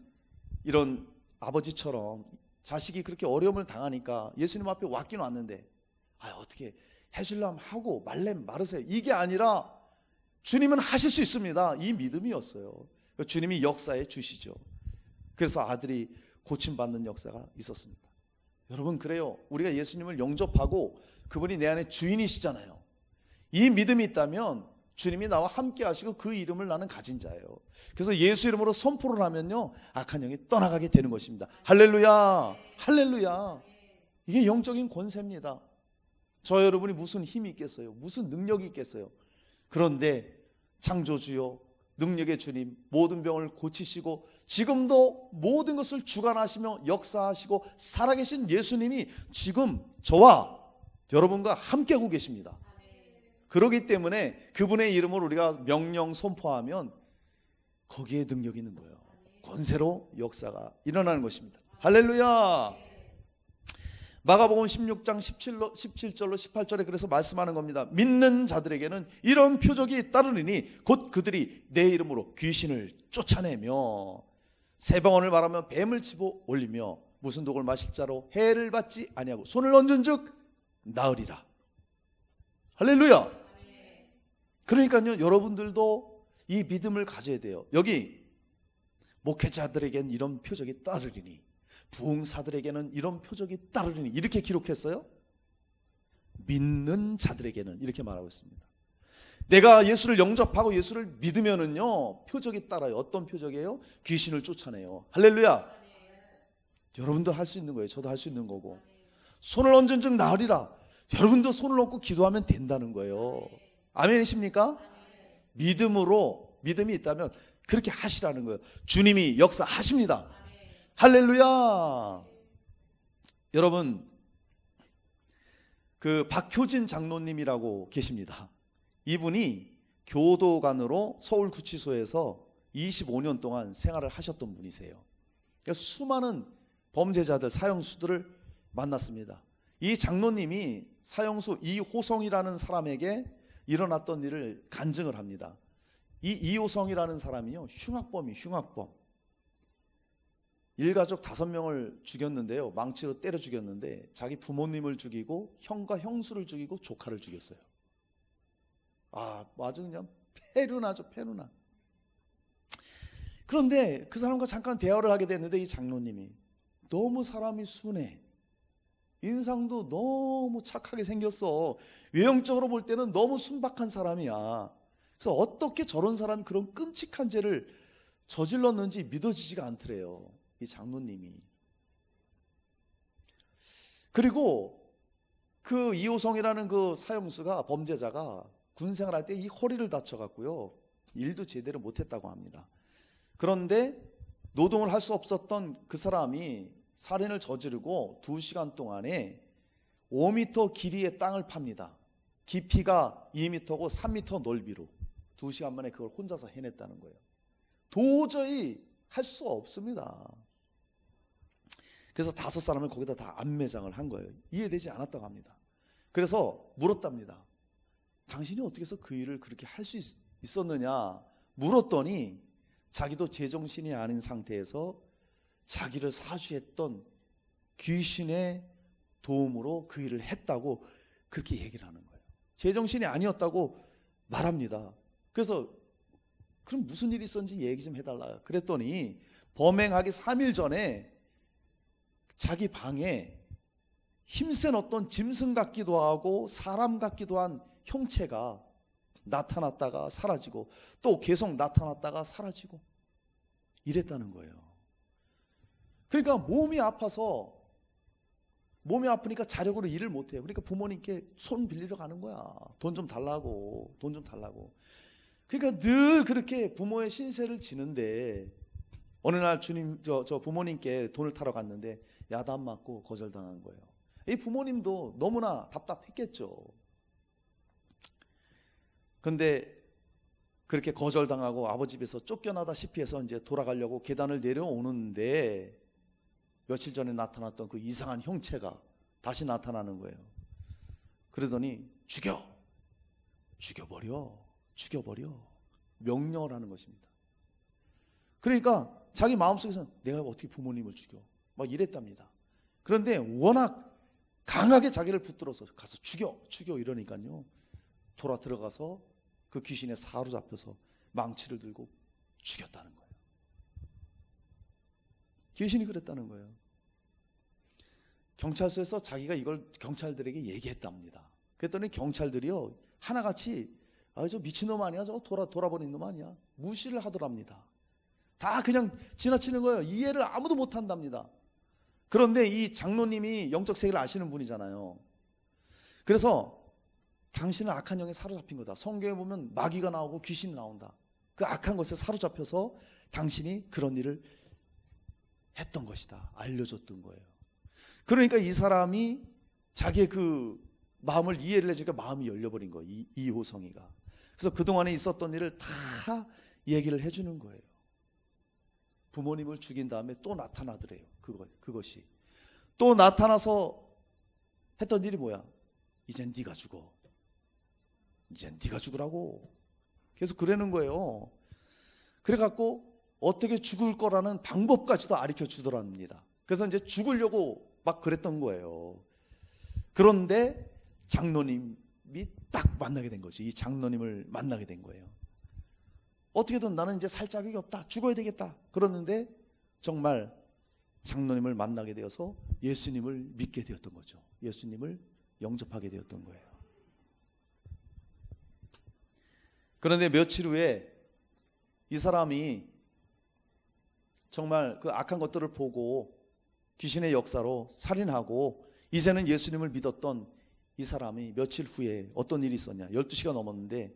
이런 아버지처럼 자식이 그렇게 어려움을 당하니까 예수님 앞에 왔긴 왔는데 어떻게 해주려면 하고 말래면 말으세요. 이게 아니라 주님은 하실 수 있습니다. 이 믿음이었어요. 주님이 역사해 주시죠. 그래서 아들이 고침받는 역사가 있었습니다. 여러분 그래요. 우리가 예수님을 영접하고 그분이 내 안에 주인이시잖아요. 이 믿음이 있다면 주님이 나와 함께 하시고 그 이름을 나는 가진 자예요. 그래서 예수 이름으로 선포를 하면요 악한 영이 떠나가게 되는 것입니다. 할렐루야. 할렐루야. 이게 영적인 권세입니다. 저 여러분이 무슨 힘이 있겠어요? 무슨 능력이 있겠어요? 그런데 창조주요 능력의 주님 모든 병을 고치시고 지금도 모든 것을 주관하시며 역사하시고 살아계신 예수님이 지금 저와 여러분과 함께하고 계십니다. 그렇기 때문에 그분의 이름을 우리가 명령 선포하면 거기에 능력이 있는 거예요. 권세로 역사가 일어나는 것입니다. 할렐루야. 마가복음 16장 17절로 18절에 그래서 말씀하는 겁니다. 믿는 자들에게는 이런 표적이 따르리니 곧 그들이 내 이름으로 귀신을 쫓아내며 세방언을 말하며 뱀을 집어 올리며 무슨 독을 마실 자로 해를 받지 아니하고 손을 얹은즉 나으리라. 할렐루야. 그러니까요, 여러분들도 이 믿음을 가져야 돼요. 여기 목회자들에겐 이런 표적이 따르리니, 부흥사들에게는 이런 표적이 따르리니, 이렇게 기록했어요. 믿는 자들에게는 이렇게 말하고 있습니다. 내가 예수를 영접하고 예수를 믿으면은요, 표적이 따라요. 어떤 표적이에요? 귀신을 쫓아내요. 할렐루야. 여러분도 할 수 있는 거예요. 저도 할 수 있는 거고. 손을 얹은 즉 나으리라. 여러분도 손을 얹고 기도하면 된다는 거예요. 아멘이십니까? 믿음으로, 믿음이 있다면 그렇게 하시라는 거예요. 주님이 역사하십니다. 할렐루야. 여러분, 그 박효진 장로님이라고 계십니다. 이분이 교도관으로 서울구치소에서 25년 동안 생활을 하셨던 분이세요. 그러니까 수많은 범죄자들, 사형수들을 만났습니다. 이 장로님이 사형수 이호성이라는 사람에게 일어났던 일을 간증을 합니다. 이 이호성이라는 사람이요, 흉악범. 일가족 5명을 죽였는데요, 망치로 때려 죽였는데 자기 부모님을 죽이고 형과 형수를 죽이고 조카를 죽였어요. 아주 그냥 페르나죠, 페르나. 그런데 그 사람과 잠깐 대화를 하게 됐는데 이 장로님이 너무 사람이 순해, 인상도 너무 착하게 생겼어. 외형적으로 볼 때는 너무 순박한 사람이야. 그래서 어떻게 저런 사람이 그런 끔찍한 죄를 저질렀는지 믿어지지가 않더래요, 이 장로님이. 그리고 그 이호성이라는 그 사형수가, 범죄자가 군생활할 때 이 허리를 다쳐갖고요, 일도 제대로 못했다고 합니다. 그런데 노동을 할 수 없었던 그 사람이 살인을 저지르고 2시간 동안에 5m 길이의 땅을 팝니다. 깊이가 2m고 3m 넓이로 2시간 만에 그걸 혼자서 해냈다는 거예요. 도저히 할 수 없습니다. 그래서 5사람을 거기다 다 안매장을 한 거예요. 이해되지 않았다고 합니다. 그래서 물었답니다. 당신이 어떻게 해서 그 일을 그렇게 할 수 있었느냐 물었더니, 자기도 제정신이 아닌 상태에서 자기를 사주했던 귀신의 도움으로 그 일을 했다고 그렇게 얘기를 하는 거예요. 제정신이 아니었다고 말합니다. 그래서 그럼 무슨 일이 있었는지 얘기 좀 해달라 그랬더니, 범행하기 3일 전에 자기 방에 힘센 어떤 짐승 같기도 하고 사람 같기도 한 형체가 나타났다가 사라지고 또 계속 나타났다가 사라지고 이랬다는 거예요. 그러니까 몸이 아프니까 자력으로 일을 못해요. 그러니까 부모님께 손 빌리러 가는 거야. 돈 좀 달라고. 그러니까 늘 그렇게 부모의 신세를 지는데, 어느 날 저 부모님께 돈을 타러 갔는데 야단 맞고 거절당한 거예요. 이 부모님도 너무나 답답했겠죠. 근데 그렇게 거절당하고 아버지 집에서 쫓겨나다시피 해서 이제 돌아가려고 계단을 내려오는데, 며칠 전에 나타났던 그 이상한 형체가 다시 나타나는 거예요. 그러더니 죽여버려 명령을 하는 것입니다. 그러니까 자기 마음속에서는 내가 어떻게 부모님을 죽여 막 이랬답니다. 그런데 워낙 강하게 자기를 붙들어서 가서 죽여 이러니까요, 돌아 들어가서 그 귀신에 사로잡혀서 망치를 들고 죽였다는 거예요. 귀신이 그랬다는 거예요. 경찰서에서 자기가 이걸 경찰들에게 얘기했답니다. 그랬더니 경찰들이요, 하나같이 저 미친놈 아니야, 저거 돌아버린 놈 아니야, 무시를 하더랍니다. 다 그냥 지나치는 거예요. 이해를 아무도 못한답니다. 그런데 이 장로님이 영적 세계를 아시는 분이잖아요. 그래서 당신은 악한 영에 사로잡힌 거다. 성경에 보면 마귀가 나오고 귀신이 나온다. 그 악한 것에 사로잡혀서 당신이 그런 일을 했던 것이다 알려줬던 거예요. 그러니까 이 사람이 자기의 그 마음을 이해를 해주니까 마음이 열려버린 거예요, 이호성이가. 그래서 그동안에 있었던 일을 다 얘기를 해주는 거예요. 부모님을 죽인 다음에 또 나타나더래요. 그것이 또 나타나서 했던 일이 뭐야? 이젠 네가 죽으라고 계속 그러는 거예요. 그래갖고 어떻게 죽을 거라는 방법까지도 가르쳐 주더랍니다. 그래서 이제 죽으려고 막 그랬던 거예요. 그런데 장로님이 딱 만나게 된 거지. 이 장로님을 만나게 된 거예요. 어떻게든 나는 이제 살 자격이 없다, 죽어야 되겠다 그러는데 정말 장로님을 만나게 되어서 예수님을 믿게 되었던 거죠. 예수님을 영접하게 되었던 거예요. 그런데 며칠 후에 이 사람이 정말 그 악한 것들을 보고 귀신의 역사로 살인하고 이제는 예수님을 믿었던 이 사람이 며칠 후에 어떤 일이 있었냐. 12시가 넘었는데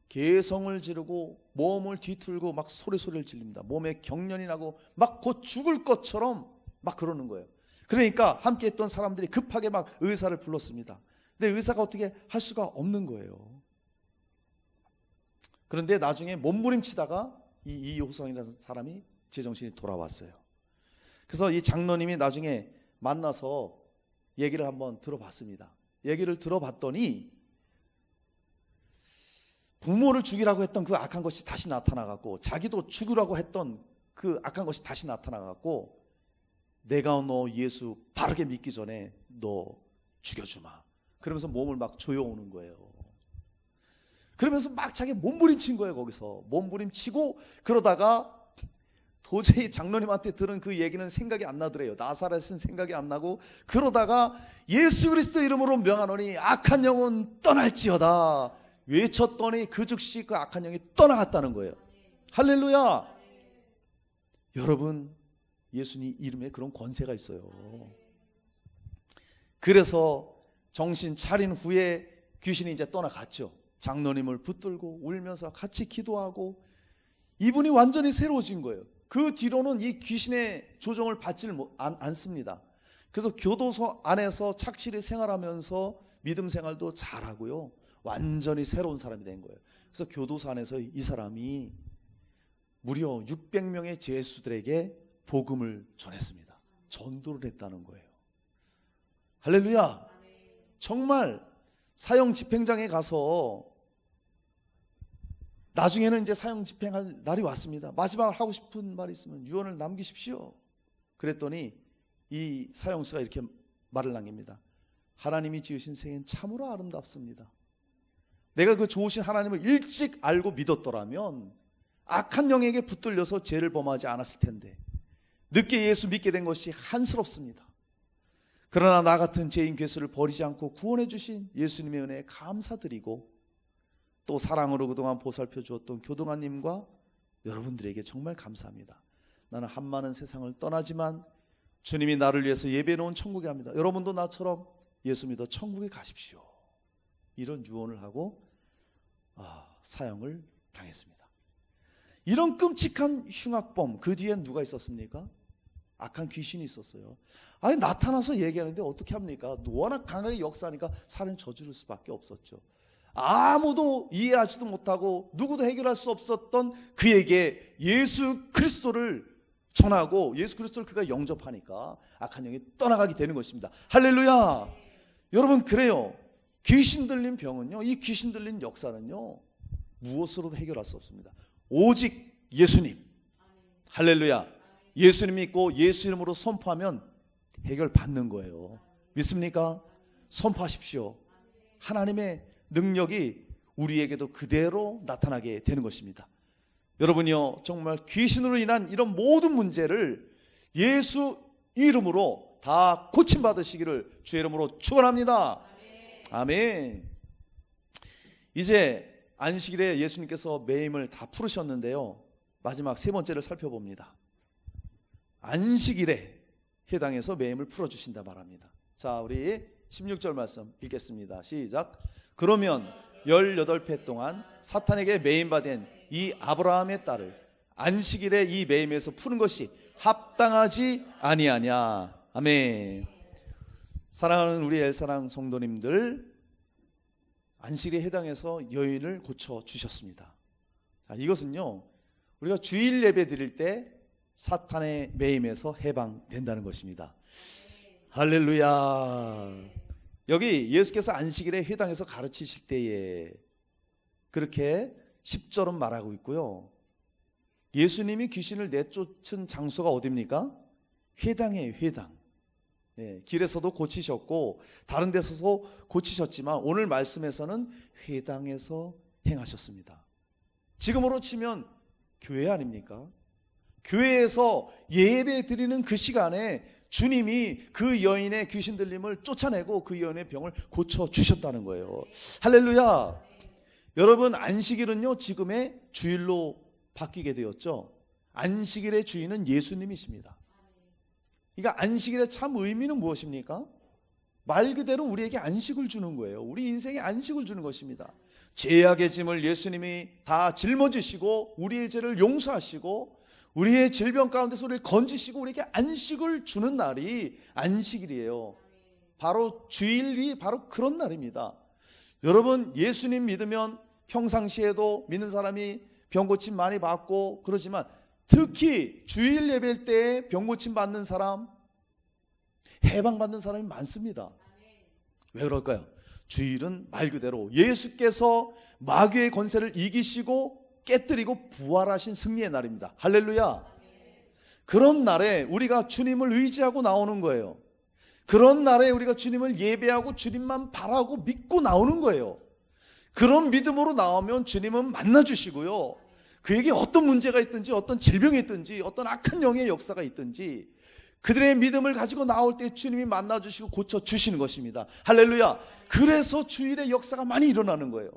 개성을 지르고 몸을 뒤틀고 막 소리를 지릅니다. 몸에 경련이 나고 막 곧 죽을 것처럼 막 그러는 거예요. 그러니까 함께 했던 사람들이 급하게 막 의사를 불렀습니다. 근데 의사가 어떻게 할 수가 없는 거예요. 그런데 나중에 몸부림치다가 이 이호성이라는 사람이 제정신이 돌아왔어요. 그래서 이 장로님이 나중에 만나서 얘기를 한번 들어봤습니다. 얘기를 들어봤더니 부모를 죽이라고 했던 그 악한 것이 다시 나타나갖고 자기도 죽으라고 했던 그 악한 것이 다시 나타나갖고 내가 너 예수 바르게 믿기 전에 너 죽여주마 그러면서 몸을 막 조여오는 거예요. 그러면서 막 자기 몸부림친 거예요. 거기서 몸부림치고 그러다가 도저히 장로님한테 들은 그 얘기는 생각이 안 나더래요. 나사렛은 생각이 안 나고 그러다가 예수 그리스도 이름으로 명하노니 악한 영은 떠날지어다 외쳤더니 그 즉시 그 악한 영이 떠나갔다는 거예요. 할렐루야. 여러분 예수님 이름에 그런 권세가 있어요. 그래서 정신 차린 후에 귀신이 이제 떠나갔죠. 장로님을 붙들고 울면서 같이 기도하고 이분이 완전히 새로워진 거예요. 그 뒤로는 이 귀신의 조종을 받지를 않습니다. 그래서 교도소 안에서 착실히 생활하면서 믿음 생활도 잘하고요. 완전히 새로운 사람이 된 거예요. 그래서 교도소 안에서 이 사람이 무려 600명의 죄수들에게 복음을 전했습니다. 전도를 했다는 거예요. 할렐루야. 정말 사형 집행장에 가서 나중에는 이제 사형 집행할 날이 왔습니다. 마지막으로 하고 싶은 말이 있으면 유언을 남기십시오. 그랬더니 이 사형수가 이렇게 말을 남깁니다. 하나님이 지으신 세계는 참으로 아름답습니다. 내가 그 좋으신 하나님을 일찍 알고 믿었더라면 악한 영에게 붙들려서 죄를 범하지 않았을 텐데 늦게 예수 믿게 된 것이 한스럽습니다. 그러나 나 같은 죄인 괴수를 버리지 않고 구원해 주신 예수님의 은혜에 감사드리고 또 사랑으로 그동안 보살펴 주었던 교동아님과 여러분들에게 정말 감사합니다. 나는 한많은 세상을 떠나지만 주님이 나를 위해서 예배해 놓은 천국에 갑니다. 여러분도 나처럼 예수 믿어 천국에 가십시오. 이런 유언을 하고 사형을 당했습니다. 이런 끔찍한 흉악범 그 뒤엔 누가 있었습니까? 악한 귀신이 있었어요. 아니 나타나서 얘기하는데 어떻게 합니까? 워낙 강하게 역사하니까 살은 저지를 수밖에 없었죠. 아무도 이해하지도 못하고 누구도 해결할 수 없었던 그에게 예수 그리스도를 전하고 예수 그리스도를 그가 영접하니까 악한 영이 떠나가게 되는 것입니다. 할렐루야. 여러분 그래요. 귀신 들린 병은요, 이 귀신 들린 역사는요 무엇으로도 해결할 수 없습니다. 오직 예수님. 할렐루야. 예수님 믿고 예수 이름으로 선포하면 해결받는 거예요. 믿습니까? 선포하십시오. 하나님의 능력이 우리에게도 그대로 나타나게 되는 것입니다. 여러분이요 정말 귀신으로 인한 이런 모든 문제를 예수 이름으로 다 고침받으시기를 주의 이름으로 축원합니다. 아멘. 이제 안식일에 예수님께서 매임을 다 풀으셨는데요 마지막 세 번째를 살펴봅니다. 안식일에 해당해서 매임을 풀어주신다 말합니다. 자, 우리 16절 말씀 읽겠습니다. 시작. 그러면 18회 동안 사탄에게 매임받은 이 아브라함의 딸을 안식일에 이 매임에서 푸는 것이 합당하지 아니하냐. 아멘. 사랑하는 우리 엘사랑 성도님들, 안식일에 해당해서 여인을 고쳐주셨습니다. 자, 이것은요 우리가 주일 예배 드릴 때 사탄의 매임에서 해방된다는 것입니다. 할렐루야. 여기 예수께서 안식일에 해당해서 가르치실 때에 그렇게 10절은 말하고 있고요 예수님이 귀신을 내쫓은 장소가 어디입니까? 회당이에요. 회당. 예, 길에서도 고치셨고 다른 데서도 고치셨지만 오늘 말씀에서는 회당에서 행하셨습니다. 지금으로 치면 교회 아닙니까? 교회에서 예배 드리는 그 시간에 주님이 그 여인의 귀신 들림을 쫓아내고 그 여인의 병을 고쳐주셨다는 거예요. 할렐루야. 여러분, 안식일은요 지금의 주일로 바뀌게 되었죠. 안식일의 주인은 예수님이십니다. 그러니까 안식일의 참 의미는 무엇입니까? 말 그대로 우리에게 안식을 주는 거예요. 우리 인생에 안식을 주는 것입니다. 죄악의 짐을 예수님이 다 짊어지시고 우리의 죄를 용서하시고 우리의 질병 가운데서 우리를 건지시고 우리에게 안식을 주는 날이 안식일이에요. 바로 주일이 바로 그런 날입니다. 여러분, 예수님 믿으면 평상시에도 믿는 사람이 병고침 많이 받고 그러지만 특히 주일 예배일 때 병고침 받는 사람, 해방받는 사람이 많습니다. 왜 그럴까요? 주일은 말 그대로 예수께서 마귀의 권세를 이기시고 깨뜨리고 부활하신 승리의 날입니다. 할렐루야. 그런 날에 우리가 주님을 의지하고 나오는 거예요. 그런 날에 우리가 주님을 예배하고 주님만 바라고 믿고 나오는 거예요. 그런 믿음으로 나오면 주님은 만나주시고요, 그에게 어떤 문제가 있든지 어떤 질병이 있든지 어떤 악한 영의 역사가 있든지 그들의 믿음을 가지고 나올 때 주님이 만나주시고 고쳐주시는 것입니다. 할렐루야. 그래서 주일에 역사가 많이 일어나는 거예요.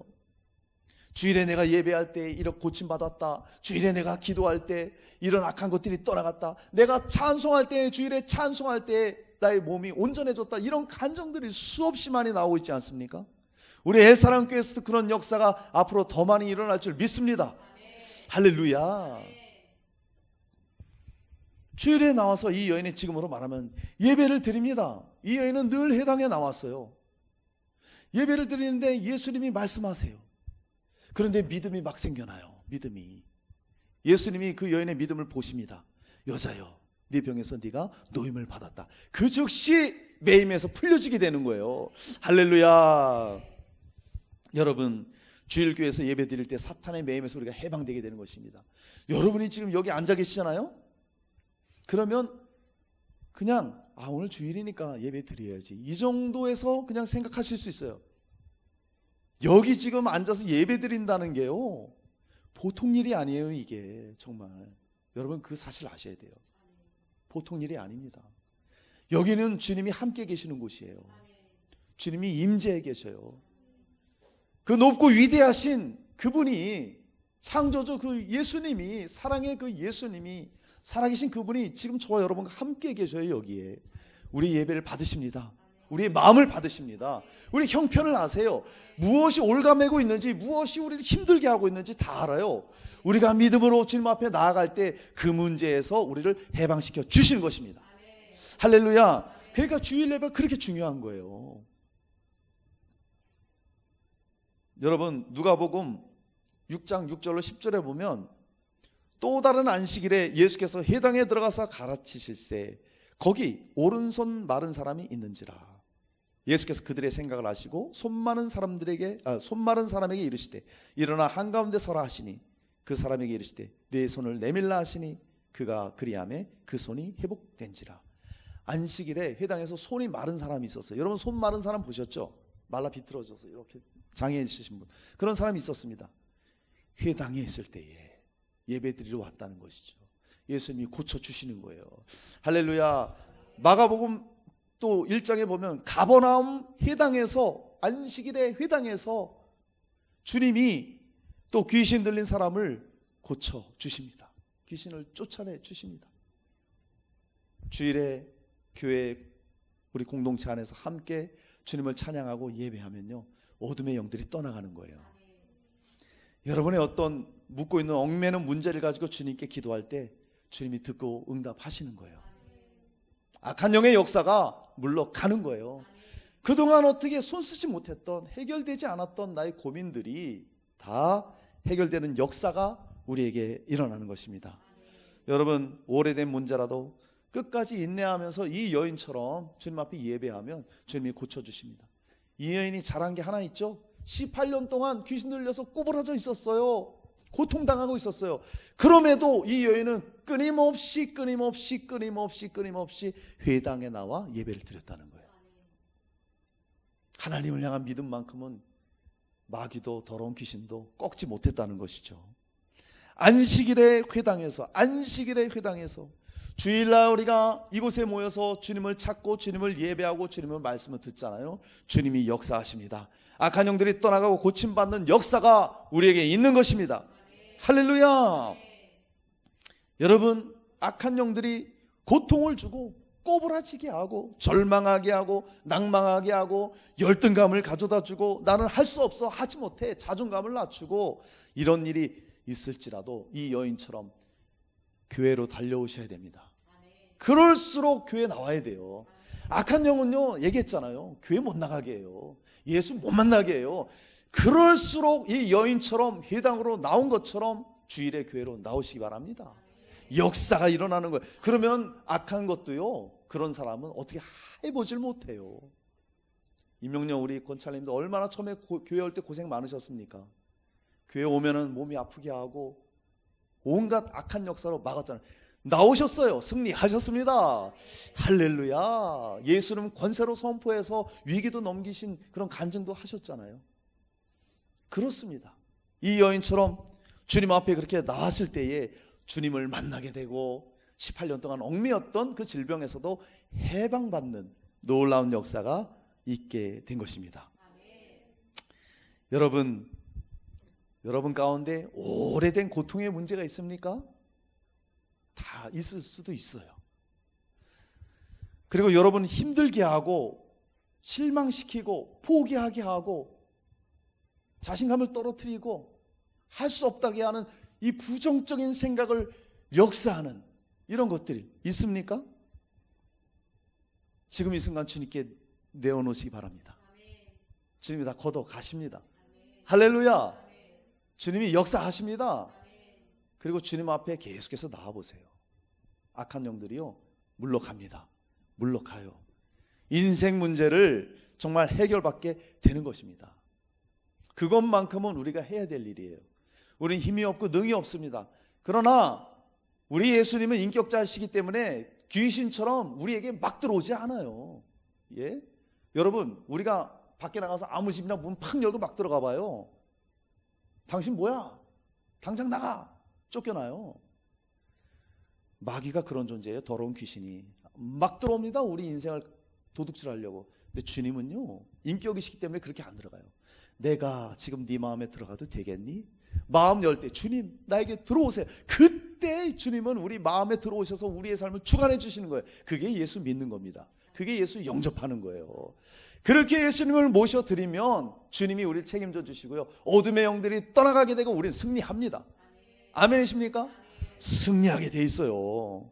주일에 내가 예배할 때 이렇게 고침받았다, 주일에 내가 기도할 때 이런 악한 것들이 떠나갔다, 내가 찬송할 때, 주일에 찬송할 때 나의 몸이 온전해졌다, 이런 간증들이 수없이 많이 나오고 있지 않습니까? 우리 엘사랑교회에서도 그런 역사가 앞으로 더 많이 일어날 줄 믿습니다. 할렐루야. 주일에 나와서 이 여인이 지금으로 말하면 예배를 드립니다. 이 여인은 늘 회당에 나왔어요. 예배를 드리는데 예수님이 말씀하세요. 그런데 믿음이 막 생겨나요. 믿음이. 예수님이 그 여인의 믿음을 보십니다. 여자여, 네 병에서 네가 노임을 받았다. 그 즉시 매임에서 풀려지게 되는 거예요. 할렐루야. 여러분, 주일교회에서 예배 드릴 때 사탄의 매임에서 우리가 해방되게 되는 것입니다. 여러분이 지금 여기 앉아 계시잖아요. 그러면 그냥 오늘 주일이니까 예배 드려야지, 이 정도에서 그냥 생각하실 수 있어요. 여기 지금 앉아서 예배 드린다는 게요 보통 일이 아니에요. 이게 정말 여러분 그 사실 아셔야 돼요. 보통 일이 아닙니다. 여기는 주님이 함께 계시는 곳이에요. 주님이 임재해 계셔요. 그 높고 위대하신 그분이, 창조주 그 예수님이, 사랑의 그 예수님이, 살아계신 그분이 지금 저와 여러분과 함께 계셔요. 여기에 우리 예배를 받으십니다. 우리의 마음을 받으십니다. 우리 형편을 아세요. 무엇이 올가매고 있는지, 무엇이 우리를 힘들게 하고 있는지 다 알아요. 우리가 믿음으로 주님 앞에 나아갈 때 그 문제에서 우리를 해방시켜 주시는 것입니다. 할렐루야. 그러니까 주일 예배가 그렇게 중요한 거예요. 여러분, 누가복음 6장 6절로 10절에 보면 또 다른 안식일에 예수께서 회당에 들어가서 가르치실세 거기 오른손 마른 사람이 있는지라. 예수께서 그들의 생각을 아시고 손 마른 사람에게 이르시되 일어나 한가운데 서라 하시니 그 사람에게 이르시되 네 손을 내밀라 하시니 그가 그리하매 그 손이 회복된지라. 안식일에 회당에서 손이 마른 사람이 있었어요. 여러분 손 마른 사람 보셨죠? 말라 비틀어져서 이렇게 장애 있으신 분, 그런 사람이 있었습니다. 회당에 있을 때에 예배 드리러 왔다는 것이죠. 예수님이 고쳐주시는 거예요. 할렐루야. 마가복음 또 1장에 보면 가버나움 회당에서, 안식일의 회당에서 주님이 또 귀신 들린 사람을 고쳐주십니다. 귀신을 쫓아내 주십니다. 주일에 교회 우리 공동체 안에서 함께 주님을 찬양하고 예배하면요 어둠의 영들이 떠나가는 거예요. 여러분의 어떤 묻고 있는 얽매는 문제를 가지고 주님께 기도할 때 주님이 듣고 응답하시는 거예요. 악한 영의 역사가 물러가는 거예요. 그동안 어떻게 손쓰지 못했던, 해결되지 않았던 나의 고민들이 다 해결되는 역사가 우리에게 일어나는 것입니다. 여러분, 오래된 문제라도 끝까지 인내하면서 이 여인처럼 주님 앞에 예배하면 주님이 고쳐주십니다. 이 여인이 잘한 게 하나 있죠. 18년 동안 귀신 들려서 꼬부라져 있었어요. 고통당하고 있었어요. 그럼에도 이 여인은 끊임없이 회당에 나와 예배를 드렸다는 거예요. 하나님을 향한 믿음만큼은 마귀도 더러운 귀신도 꺾지 못했다는 것이죠. 안식일의 회당에서 주일날 우리가 이곳에 모여서 주님을 찾고 주님을 예배하고 주님의 말씀을 듣잖아요. 주님이 역사하십니다. 악한 영들이 떠나가고 고침받는 역사가 우리에게 있는 것입니다. 할렐루야. 여러분, 악한 영들이 고통을 주고 꼬부라지게 하고 절망하게 하고 낭망하게 하고 열등감을 가져다 주고 나는 할 수 없어, 하지 못해, 자존감을 낮추고 이런 일이 있을지라도 이 여인처럼 교회로 달려오셔야 됩니다. 그럴수록 교회 나와야 돼요. 악한 영은요, 얘기했잖아요. 교회 못 나가게 해요. 예수 못 만나게 해요. 그럴수록 이 여인처럼 회당으로 나온 것처럼 주일에 교회로 나오시기 바랍니다. 역사가 일어나는 거예요. 그러면 악한 것도요, 그런 사람은 어떻게 해보질 못해요. 임영령 우리 권찰님도 얼마나 처음에 교회 올 때 고생 많으셨습니까? 교회 오면은 몸이 아프게 하고 온갖 악한 역사로 막았잖아요. 나오셨어요. 승리하셨습니다. 할렐루야. 예수님 권세로 선포해서 위기도 넘기신 그런 간증도 하셨잖아요. 그렇습니다. 이 여인처럼 주님 앞에 그렇게 나왔을 때에 주님을 만나게 되고 18년 동안 얽매였던 그 질병에서도 해방받는 놀라운 역사가 있게 된 것입니다. 여러분 가운데 오래된 고통의 문제가 있습니까? 다 있을 수도 있어요. 그리고 여러분 힘들게 하고 실망시키고 포기하게 하고 자신감을 떨어뜨리고 할 수 없다게 하는 이 부정적인 생각을 역사하는 이런 것들이 있습니까? 지금 이 순간 주님께 내어놓으시기 바랍니다. 주님이 다 걷어 가십니다. 할렐루야. 주님이 역사하십니다. 그리고 주님 앞에 계속해서 나와보세요. 악한 영들이요, 물러갑니다. 물러가요. 인생 문제를 정말 해결받게 되는 것입니다. 그것만큼은 우리가 해야 될 일이에요. 우리는 힘이 없고 능이 없습니다. 그러나 우리 예수님은 인격자이시기 때문에 귀신처럼 우리에게 막 들어오지 않아요. 예? 여러분, 우리가 밖에 나가서 아무 집이나 문 팍 열고 막 들어가 봐요. 당신 뭐야? 당장 나가! 쫓겨나요. 마귀가 그런 존재예요. 더러운 귀신이 막 들어옵니다. 우리 인생을 도둑질하려고. 근데 주님은요, 인격이시기 때문에 그렇게 안 들어가요. 내가 지금 네 마음에 들어가도 되겠니? 마음 열 때 주님 나에게 들어오세요. 그때 주님은 우리 마음에 들어오셔서 우리의 삶을 주관해 주시는 거예요. 그게 예수 믿는 겁니다. 그게 예수 영접하는 거예요. 그렇게 예수님을 모셔드리면 주님이 우리를 책임져 주시고요, 어둠의 영들이 떠나가게 되고 우리는 승리합니다. 아멘이십니까? 승리하게 돼 있어요.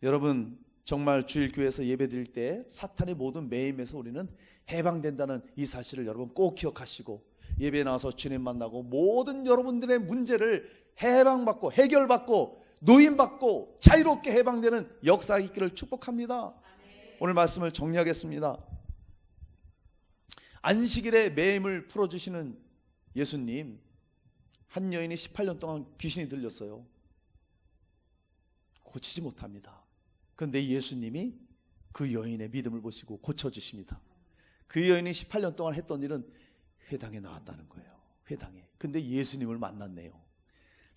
여러분, 정말 주일교회에서 예배 드릴 때 사탄의 모든 매임에서 우리는 해방된다는 이 사실을 여러분 꼭 기억하시고, 예배에 나와서 주님 만나고 모든 여러분들의 문제를 해방받고 해결받고 노임받고 자유롭게 해방되는 역사가 있기를 축복합니다. 오늘 말씀을 정리하겠습니다. 안식일에 매임을 풀어주시는 예수님, 한 여인이 18년 동안 귀신이 들렸어요. 고치지 못합니다. 그런데 예수님이 그 여인의 믿음을 보시고 고쳐주십니다. 그 여인이 18년 동안 했던 일은 회당에 나왔다는 거예요. 회당에. 근데 예수님을 만났네요.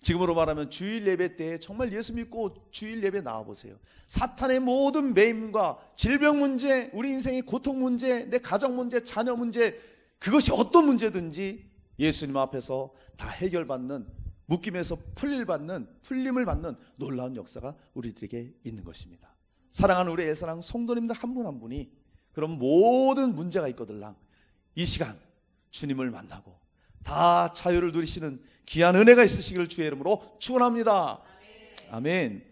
지금으로 말하면 주일 예배 때 정말 예수 믿고 주일 예배 나와보세요. 사탄의 모든 매임과 질병 문제, 우리 인생의 고통 문제, 내 가정 문제, 자녀 문제, 그것이 어떤 문제든지 예수님 앞에서 다 해결받는, 묶임에서 풀림을 받는 놀라운 역사가 우리들에게 있는 것입니다. 사랑하는 우리 애사랑 성도님들 한 분 한 분이 그런 모든 문제가 있거들랑 이 시간 주님을 만나고 다 자유를 누리시는 귀한 은혜가 있으시기를 주의 이름으로 축원합니다. 아멘.